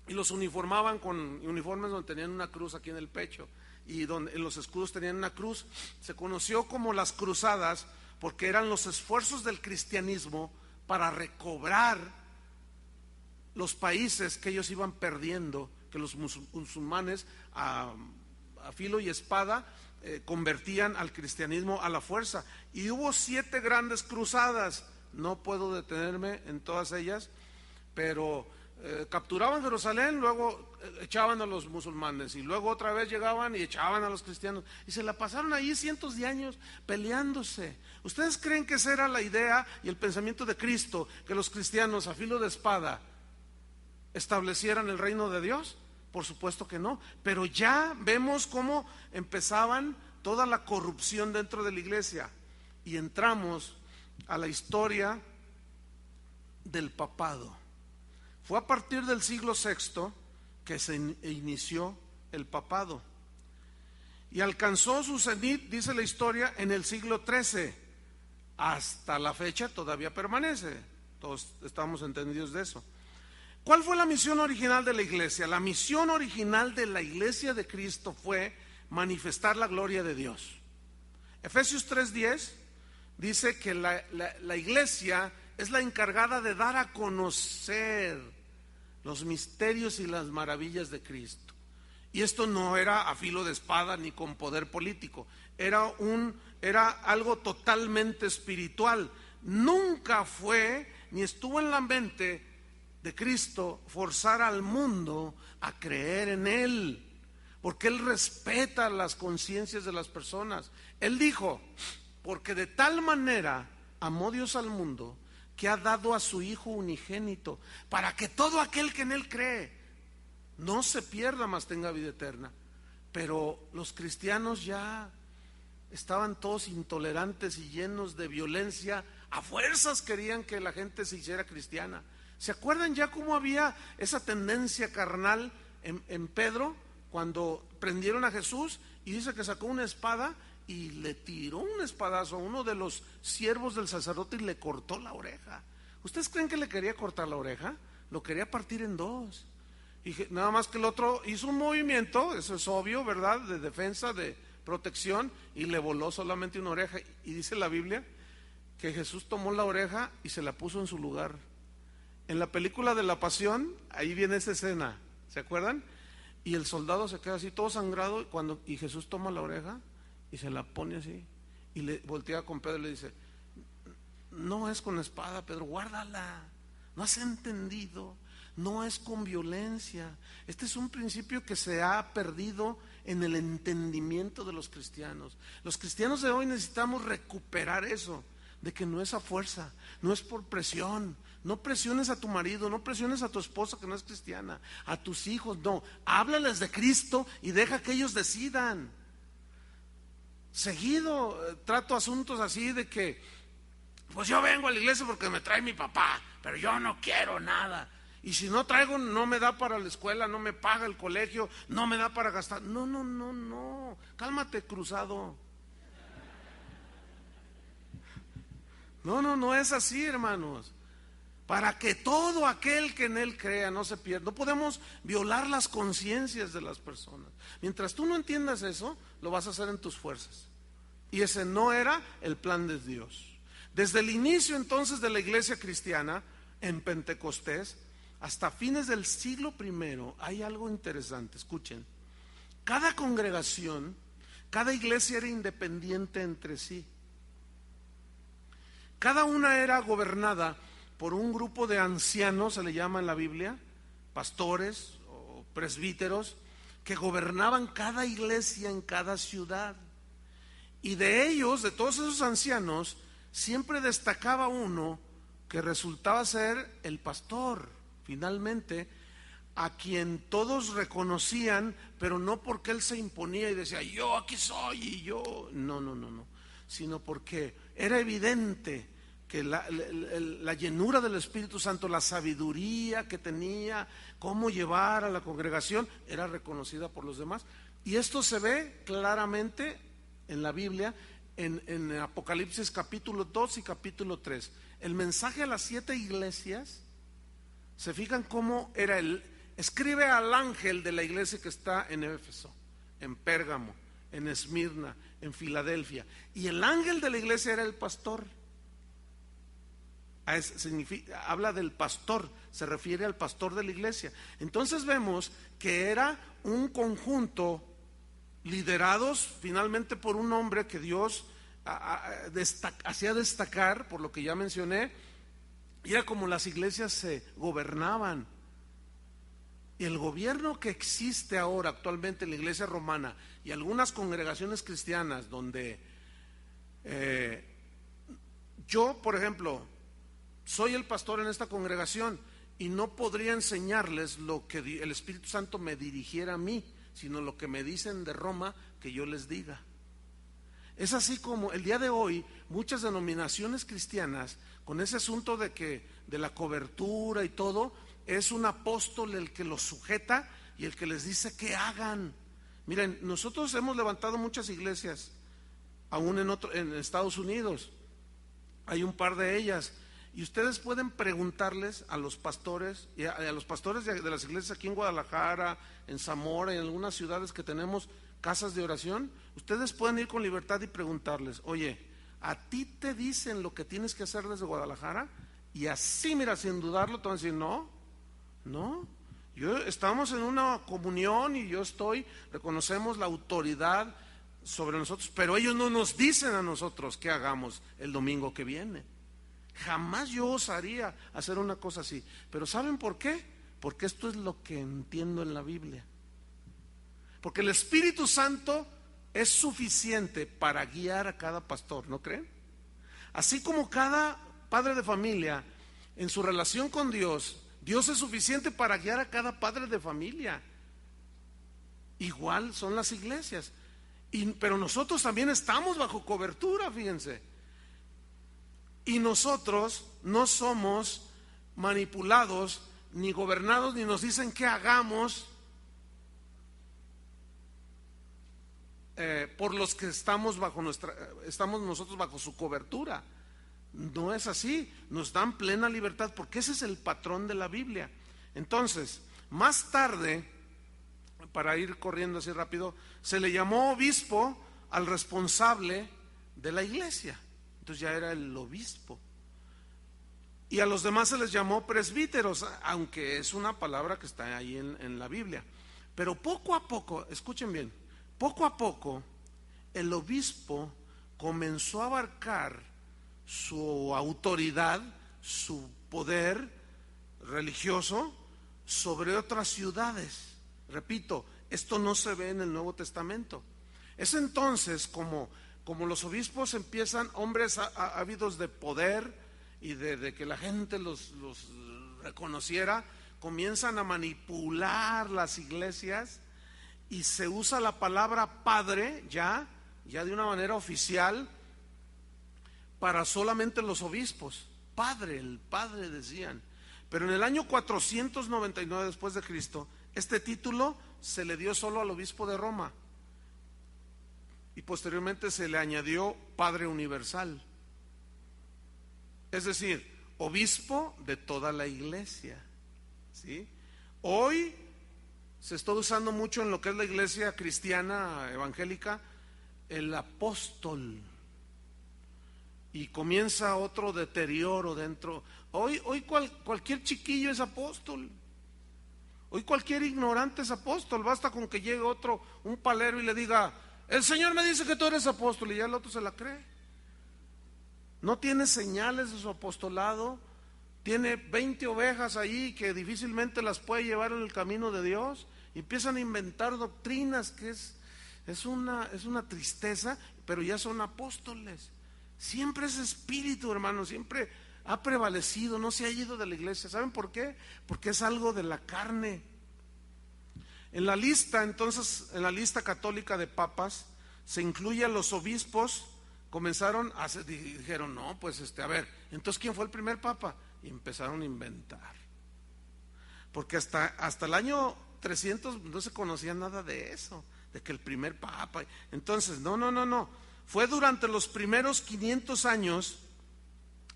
y los uniformaban con uniformes donde tenían una cruz aquí en el pecho, y donde en los escudos tenían una cruz. Se conoció como las cruzadas porque eran los esfuerzos del cristianismo para recobrar los países que ellos iban perdiendo, que los musulmanes a filo y espada convertían al cristianismo a la fuerza. Y hubo 7 grandes cruzadas, no puedo detenerme en todas ellas, pero capturaban Jerusalén, luego echaban a los musulmanes y luego otra vez llegaban y echaban a los cristianos y se la pasaron ahí cientos de años peleándose. ¿Ustedes creen que esa era la idea y el pensamiento de Cristo, que los cristianos a filo de espada establecieran el reino de Dios? Por supuesto que no, pero ya vemos cómo empezaban toda la corrupción dentro de la iglesia y entramos a la historia del papado. Fue a partir del siglo VI que se inició el papado y alcanzó su cenit, dice la historia, en el siglo XIII. Hasta la fecha todavía permanece, todos estamos entendidos de eso. ¿Cuál fue la misión original de la iglesia? La misión original de la iglesia de Cristo fue manifestar la gloria de Dios. Efesios 3:10 dice que la iglesia es la encargada de dar a conocer los misterios y las maravillas de Cristo. Y esto no era a filo de espada ni con poder político, era algo totalmente espiritual. Nunca fue ni estuvo en la mente de Cristo forzar al mundo a creer en Él, porque Él respeta las conciencias de las personas. Él dijo, porque de tal manera amó Dios al mundo, que ha dado a su Hijo unigénito, para que todo aquel que en Él cree no se pierda, mas tenga vida eterna. Pero los cristianos ya estaban todos intolerantes y llenos de violencia, a fuerzas querían que la gente se hiciera cristiana. ¿Se acuerdan ya cómo había esa tendencia carnal en Pedro, cuando prendieron a Jesús y dice que sacó una espada y le tiró un espadazo a uno de los siervos del sacerdote y le cortó la oreja? ¿Ustedes creen que le quería cortar la oreja? Lo quería partir en dos. Y nada más que el otro hizo un movimiento, eso es obvio, ¿verdad?, de defensa, de protección, y le voló solamente una oreja. Y dice la Biblia que Jesús tomó la oreja y se la puso en su lugar. En la película de la Pasión, ahí viene esa escena, ¿se acuerdan? Y el soldado se queda así todo sangrado y Jesús toma la oreja y se la pone así y le voltea con Pedro y le dice, no es con espada, Pedro, guárdala, no has entendido, no es con violencia. Este es un principio que se ha perdido en el entendimiento de los cristianos. Los cristianos de hoy necesitamos recuperar eso, de que no es a fuerza, no es por presión. No presiones a tu marido, no presiones a tu esposa que no es cristiana, a tus hijos, no, háblales de Cristo y deja que ellos decidan. Seguido trato asuntos así de que, pues yo vengo a la iglesia porque me trae mi papá, pero yo no quiero nada. Y si no traigo, no me da para la escuela, no me paga el colegio, no me da para gastar. No, cálmate, cruzado. No es así, hermanos. Para que todo aquel que en Él crea no se pierda. No podemos violar las conciencias de las personas. Mientras tú no entiendas eso, lo vas a hacer en tus fuerzas. Y ese no era el plan de Dios. Desde el inicio entonces de la iglesia cristiana, en Pentecostés, hasta fines del siglo I, hay algo interesante. Escuchen, cada congregación, cada iglesia era independiente entre sí. Cada una era gobernada por un grupo de ancianos, se le llama en la Biblia, pastores o presbíteros, que gobernaban cada iglesia en cada ciudad. Y de ellos, de todos esos ancianos, siempre destacaba uno que resultaba ser el pastor, finalmente, a quien todos reconocían, pero no porque él se imponía y decía, yo aquí soy y yo, no, sino porque era evidente que la llenura del Espíritu Santo, la sabiduría que tenía, cómo llevar a la congregación, era reconocida por los demás. Y esto se ve claramente en la Biblia, en Apocalipsis capítulo 2 y capítulo 3. El mensaje a las 7 iglesias, se fijan cómo era escribe al ángel de la iglesia que está en Éfeso, en Pérgamo, en Esmirna, en Filadelfia. Y el ángel de la iglesia era el pastor. Habla del pastor, se refiere al pastor de la iglesia. Entonces vemos que era un conjunto liderados finalmente por un hombre que Dios hacía destacar, por lo que ya mencioné, y era como las iglesias se gobernaban. Y el gobierno que existe ahora actualmente en la iglesia romana y algunas congregaciones cristianas donde yo, por ejemplo, soy el pastor en esta congregación y no podría enseñarles lo que el Espíritu Santo me dirigiera a mí, sino lo que me dicen de Roma que yo les diga. Es así como el día de hoy muchas denominaciones cristianas, con ese asunto de la cobertura y todo, es un apóstol el que los sujeta y el que les dice que hagan. Miren, nosotros hemos levantado muchas iglesias, aún en Estados Unidos, hay un par de ellas, y ustedes pueden preguntarles a los pastores, y a los pastores de las iglesias aquí en Guadalajara, en Zamora y en algunas ciudades que tenemos casas de oración. Ustedes pueden ir con libertad y preguntarles: oye, ¿a ti te dicen lo que tienes que hacer desde Guadalajara? Y así, mira, sin dudarlo, te van a decir: no, estamos en una comunión y reconocemos la autoridad sobre nosotros, pero ellos no nos dicen a nosotros qué hagamos el domingo que viene. Jamás yo osaría hacer una cosa así. Pero ¿saben por qué? Porque esto es lo que entiendo en la Biblia. Porque el Espíritu Santo es suficiente para guiar a cada pastor, ¿no creen? Así como cada padre de familia en su relación con Dios, Dios es suficiente para guiar a cada padre de familia. Igual son las iglesias. Pero nosotros también estamos bajo cobertura, fíjense. Y nosotros no somos manipulados, ni gobernados, ni nos dicen qué hagamos por los que estamos nosotros bajo su cobertura. No es así, nos dan plena libertad, porque ese es el patrón de la Biblia. Entonces, más tarde, para ir corriendo así rápido, se le llamó obispo al responsable de la iglesia. Entonces ya era el obispo. Y a los demás se les llamó presbíteros, aunque es una palabra que está ahí en la Biblia. Pero poco a poco, escuchen bien, poco a poco el obispo comenzó a abarcar su autoridad, su poder religioso sobre otras ciudades. Repito, esto no se ve en el Nuevo Testamento. Es entonces como los obispos empiezan, hombres ávidos de poder y de que la gente los reconociera, comienzan a manipular las iglesias y se usa la palabra padre ya de una manera oficial para solamente los obispos. Padre, el padre decían. Pero en el año 499 después de Cristo, este título se le dio solo al obispo de Roma y posteriormente se le añadió Padre Universal, es decir, obispo de toda la iglesia, ¿sí? Hoy se está usando mucho en lo que es la iglesia cristiana evangélica el apóstol, y comienza otro deterioro dentro. Hoy cualquier chiquillo es apóstol. Hoy cualquier ignorante es apóstol. Basta con que llegue un palero y le diga: el Señor me dice que tú eres apóstol, y ya el otro se la cree. No tiene señales de su apostolado. Tiene 20 ovejas ahí que difícilmente las puede llevar en el camino de Dios. Y empiezan a inventar doctrinas que es una tristeza, pero ya son apóstoles. Siempre ese espíritu, hermano, siempre ha prevalecido, no se ha ido de la iglesia. ¿Saben por qué? Porque es algo de la carne. En la lista, entonces, en la lista católica de papas, se incluye a los obispos. Dijeron: no, pues a ver, entonces ¿quién fue el primer papa? Y empezaron a inventar. Porque hasta el año 300 no se conocía nada de eso, de que el primer papa. Entonces, no. Fue durante los primeros 500 años,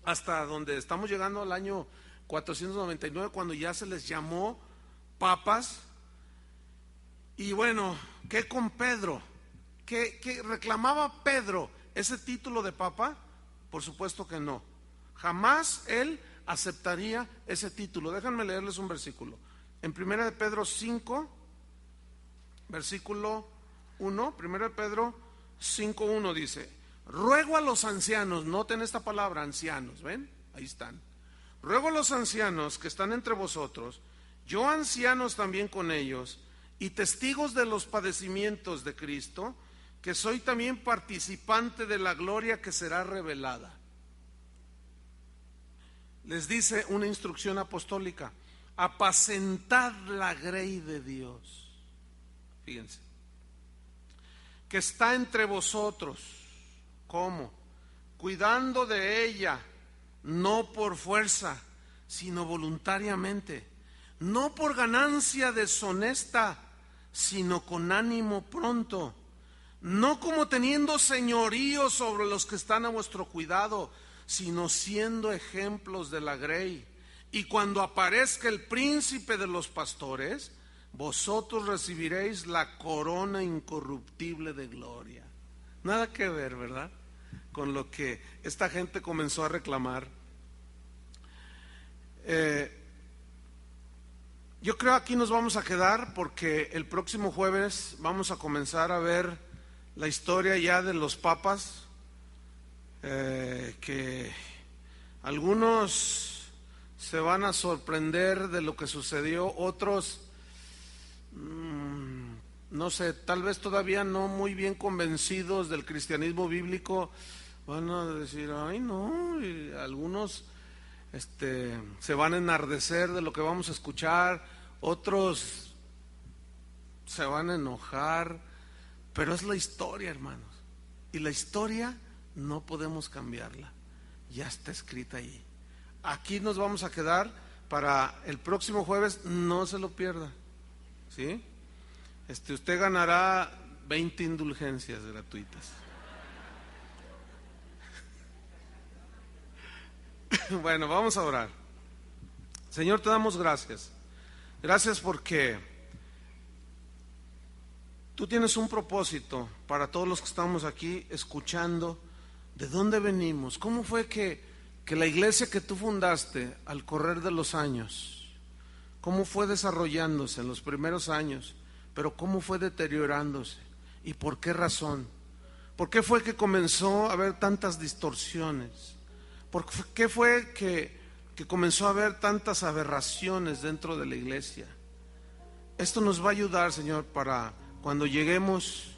hasta donde estamos llegando al año 499, cuando ya se les llamó papas. Y bueno, ¿qué con Pedro? ¿Qué reclamaba Pedro ese título de papa? Por supuesto que no. Jamás él aceptaría ese título. Déjenme leerles un versículo. En 1 de Pedro 5, versículo 1, 1 de Pedro 5:1 dice: ruego a los ancianos, noten esta palabra, ancianos, ¿ven? Ahí están. Ruego a los ancianos que están entre vosotros yo ancianos también con ellos, y testigos de los padecimientos de Cristo, que soy también participante de la gloria que será revelada. Les dice una instrucción apostólica: apacentad la grey de Dios. Fíjense, que está entre vosotros. ¿Cómo? Cuidando de ella, no por fuerza, sino voluntariamente, no por ganancia deshonesta, sino con ánimo pronto, no como teniendo señorío sobre los que están a vuestro cuidado, sino siendo ejemplos de la grey. Y cuando aparezca el príncipe de los pastores, vosotros recibiréis la corona incorruptible de gloria. Nada que ver, ¿verdad?, con lo que esta gente comenzó a reclamar. Yo creo aquí nos vamos a quedar, porque el próximo jueves vamos a comenzar a ver la historia ya de los papas, que algunos se van a sorprender de lo que sucedió, otros no sé, tal vez todavía no muy bien convencidos del cristianismo bíblico, van a decir, ay no, y algunos se van a enardecer de lo que vamos a escuchar, otros se van a enojar, pero es la historia, hermanos, y la historia no podemos cambiarla, ya está escrita ahí. Aquí nos vamos a quedar para el próximo jueves, no se lo pierda, ¿sí? Usted ganará 20 indulgencias gratuitas. Bueno, vamos a orar. Señor, te damos gracias. Gracias porque tú tienes un propósito para todos los que estamos aquí escuchando. ¿De dónde venimos? ¿Cómo fue que la iglesia que tú fundaste al correr de los años, cómo fue desarrollándose en los primeros años, pero cómo fue deteriorándose? ¿Y por qué razón? ¿Por qué fue que comenzó a haber tantas distorsiones? ¿Por qué fue que comenzó a haber tantas aberraciones dentro de la iglesia? Esto nos va a ayudar, Señor, para cuando lleguemos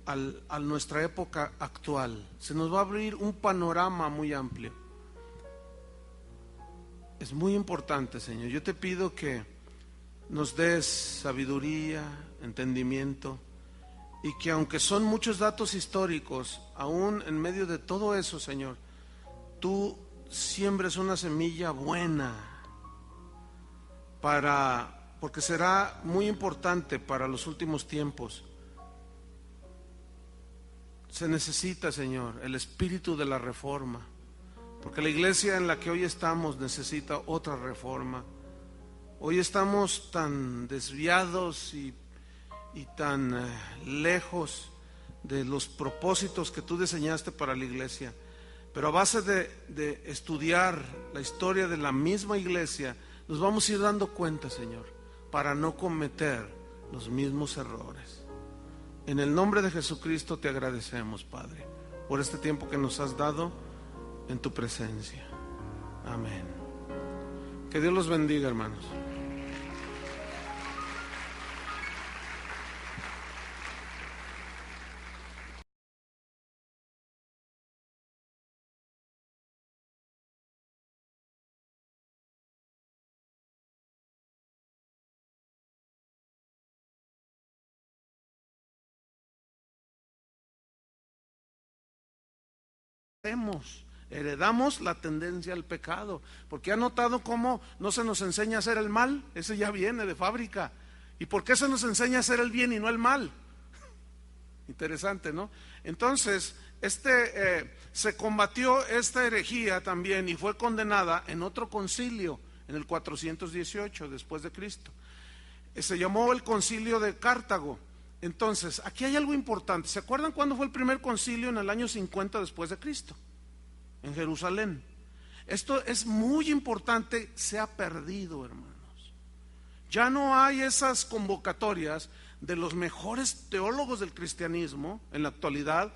a nuestra época actual. Se nos va a abrir un panorama muy amplio. Es muy importante, Señor. Yo te pido que nos des sabiduría, entendimiento, y que aunque son muchos datos históricos, aún en medio de todo eso, Señor, tú siembres una semilla buena porque será muy importante para los últimos tiempos. Se necesita, Señor, el espíritu de la reforma, porque la iglesia en la que hoy estamos necesita otra reforma. Hoy estamos tan desviados y tan lejos de los propósitos que tú diseñaste para la iglesia. Pero a base de estudiar la historia de la misma iglesia, nos vamos a ir dando cuenta, Señor, para no cometer los mismos errores. En el nombre de Jesucristo te agradecemos, Padre, por este tiempo que nos has dado en tu presencia. Amén. Que Dios los bendiga, hermanos. Heredamos la tendencia al pecado, porque ha notado cómo no se nos enseña a hacer el mal. Ese ya viene de fábrica. ¿Y por qué se nos enseña a hacer el bien y no el mal? Interesante, ¿no? Entonces, se combatió esta herejía también y fue condenada en otro concilio, en el 418 después de Cristo. Se llamó el Concilio de Cartago. Entonces, aquí hay algo importante. ¿Se acuerdan cuándo fue el primer concilio? En el año 50 después de Cristo, en Jerusalén. Esto es muy importante, se ha perdido, hermanos. Ya no hay esas convocatorias de los mejores teólogos del cristianismo en la actualidad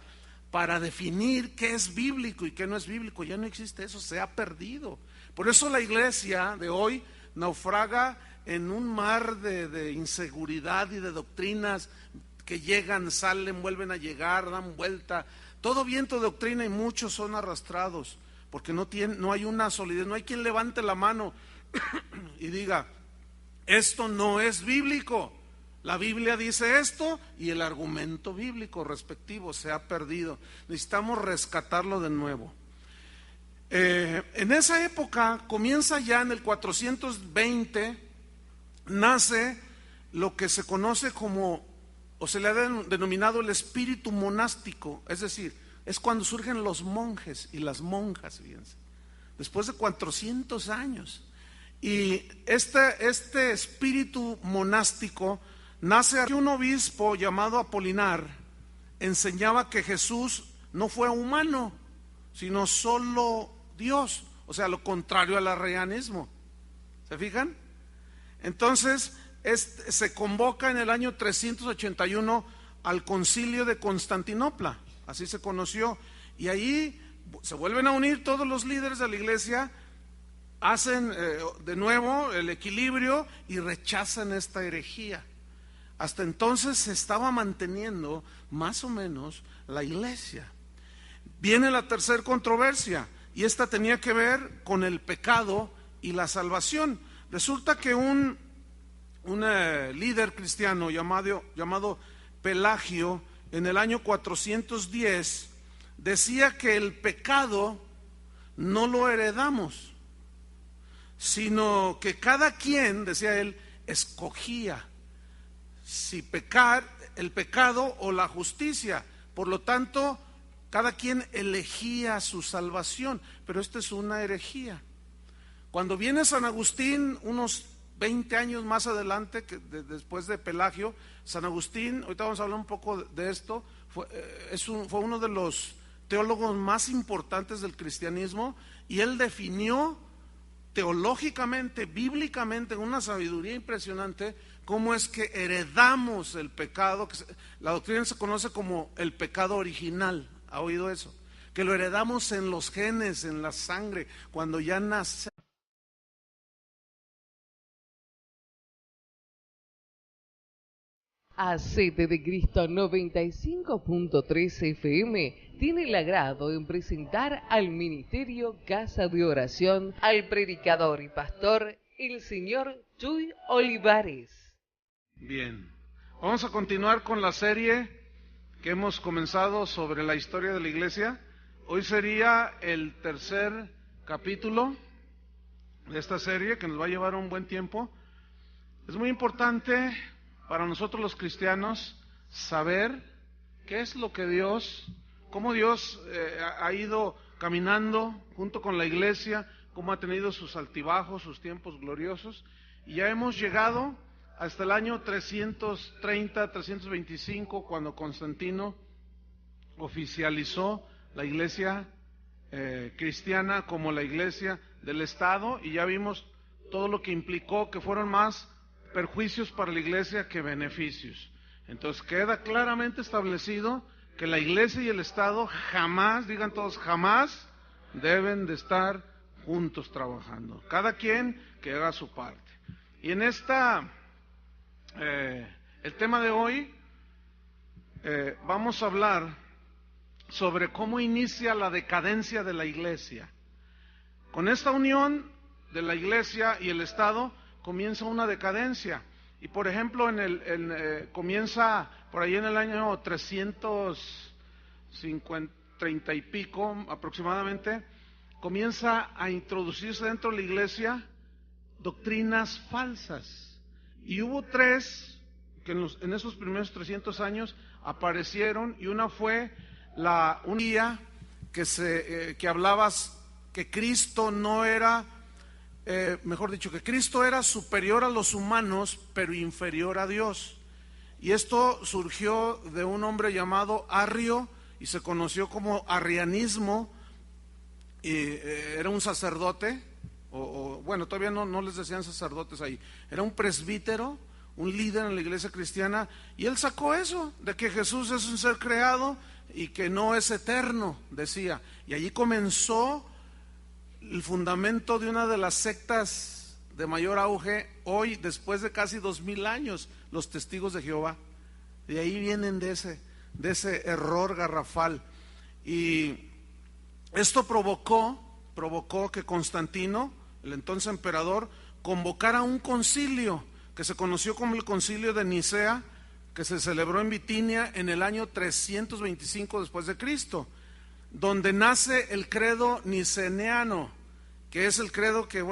para definir qué es bíblico y qué no es bíblico. Ya no existe eso, se ha perdido. Por eso la iglesia de hoy naufraga en un mar de inseguridad y de doctrinas que llegan, salen, vuelven a llegar, dan vuelta. Todo viento de doctrina y muchos son arrastrados porque no hay una solidez, no hay quien levante la mano y diga, esto no es bíblico. La Biblia dice esto y el argumento bíblico respectivo se ha perdido. Necesitamos rescatarlo de nuevo. En esa época, comienza ya en el 420, nace lo que se conoce como, o se le ha denominado el espíritu monástico, es decir, es cuando surgen los monjes y las monjas, fíjense, después de 400 años. Y este espíritu monástico nace aquí. Un obispo llamado Apolinar enseñaba que Jesús no fue humano, sino solo Dios, o sea, lo contrario al arrianismo. ¿Se fijan? Entonces, se convoca en el año 381 al Concilio de Constantinopla, así se conoció, y ahí se vuelven a unir todos los líderes de la iglesia, hacen de nuevo el equilibrio y rechazan esta herejía. Hasta entonces se estaba manteniendo más o menos la iglesia. Viene la tercera controversia, y esta tenía que ver con el pecado y la salvación. Resulta que un líder cristiano llamado Pelagio, en el año 410, decía que el pecado no lo heredamos, sino que cada quien, decía él, escogía si pecar, el pecado o la justicia. Por lo tanto, cada quien elegía su salvación, pero esta es una herejía. Cuando viene San Agustín, unos 20 años más adelante, después de Pelagio, San Agustín, ahorita vamos a hablar un poco de esto, fue uno de los teólogos más importantes del cristianismo, y él definió teológicamente, bíblicamente, con una sabiduría impresionante, cómo es que heredamos el pecado. La doctrina se conoce como el pecado original. ¿Ha oído eso? Que lo heredamos en los genes, en la sangre, cuando ya nace. Hacete de Cristo 95.3 FM tiene el agrado en presentar al Ministerio Casa de Oración al predicador y pastor, el señor Chuy Olivares. Bien, vamos a continuar con la serie que hemos comenzado sobre la historia de la iglesia. Hoy sería el tercer capítulo de esta serie, que nos va a llevar un buen tiempo. Es muy importante para nosotros los cristianos saber qué es lo que cómo Dios ha ido caminando junto con la iglesia, cómo ha tenido sus altibajos, sus tiempos gloriosos, y ya hemos llegado hasta el año 330, 325, cuando Constantino oficializó la iglesia cristiana como la iglesia del Estado, y ya vimos todo lo que implicó, que fueron más perjuicios para la iglesia que beneficios. Entonces queda claramente establecido que la iglesia y el Estado jamás, digan todos, jamás deben de estar juntos trabajando, cada quien que haga su parte. Y en el tema de hoy vamos a hablar sobre cómo inicia la decadencia de la iglesia. Con esta unión de la iglesia y el Estado comienza una decadencia. Y por ejemplo, comienza por ahí en el año 330 y pico aproximadamente, comienza a introducirse dentro de la iglesia doctrinas falsas. Y hubo tres que en esos primeros 300 años aparecieron, y una fue un día que hablaba que Cristo no era, que Cristo era superior a los humanos, pero inferior a Dios. Y esto surgió de un hombre llamado Arrio, y se conoció como arrianismo, y era un sacerdote, bueno, todavía no les decían sacerdotes ahí, era un presbítero, un líder en la iglesia cristiana, y él sacó eso, de que Jesús es un ser creado y que no es eterno, decía. Y allí comenzó el fundamento de una de las sectas de mayor auge hoy, después de casi 2000 años, los testigos de Jehová. De ahí vienen de ese error garrafal. Y esto provocó que Constantino, el entonces emperador, convocara un concilio que se conoció como el Concilio de Nicea, que se celebró en Bitinia en el año 325 después de Cristo, donde nace el credo niceniano, que es el credo que,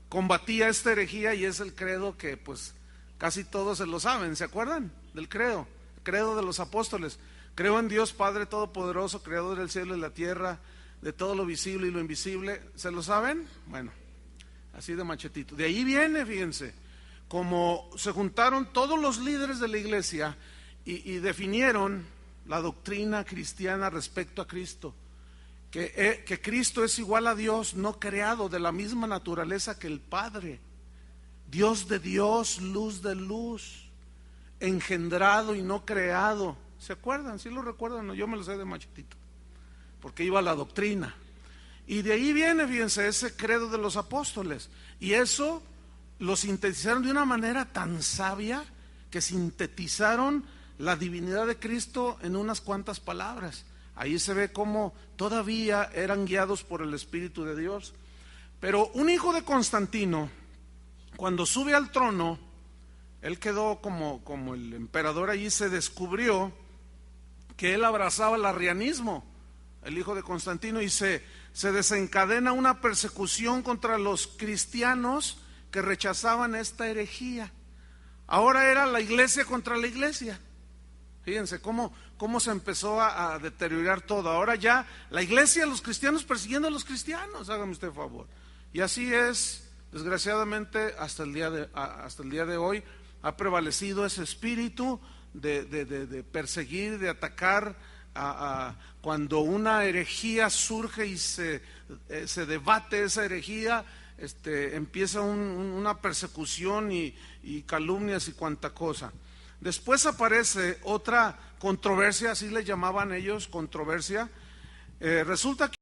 combatía esta herejía, y es el credo que, pues, casi todos se lo saben. ¿Se acuerdan del credo? El credo de los apóstoles. Creo en Dios Padre Todopoderoso, creador del cielo y la tierra, de todo lo visible y lo invisible. ¿Se lo saben? Bueno, así de machetito. De ahí viene, fíjense, como se juntaron todos los líderes de la iglesia y definieron la doctrina cristiana respecto a Cristo, que Cristo es igual a Dios, no creado, de la misma naturaleza que el Padre, Dios de Dios, luz de luz, engendrado y no creado. ¿Se acuerdan? ¿Sí lo recuerdan? No, yo me lo sé de machetito, porque iba la doctrina. Y de ahí viene, fíjense, ese credo de los apóstoles. Y eso lo sintetizaron de una manera tan sabia que sintetizaron la divinidad de Cristo en unas cuantas palabras. Ahí se ve cómo todavía eran guiados por el Espíritu de Dios. Pero un hijo de Constantino, cuando sube al trono, él quedó como el emperador. Allí se descubrió que él abrazaba el arrianismo, el hijo de Constantino, y se desencadena una persecución contra los cristianos que rechazaban esta herejía. Ahora era la iglesia contra la iglesia. Fíjense cómo se empezó a deteriorar todo. Ahora ya la iglesia, los cristianos persiguiendo a los cristianos, hágame usted favor. Y así es, desgraciadamente, hasta el día de hoy ha prevalecido ese espíritu de perseguir, de atacar. Cuando una herejía surge y se debate esa herejía, empieza una persecución y calumnias y cuanta cosa. Después aparece otra controversia, así le llamaban ellos, controversia. Resulta que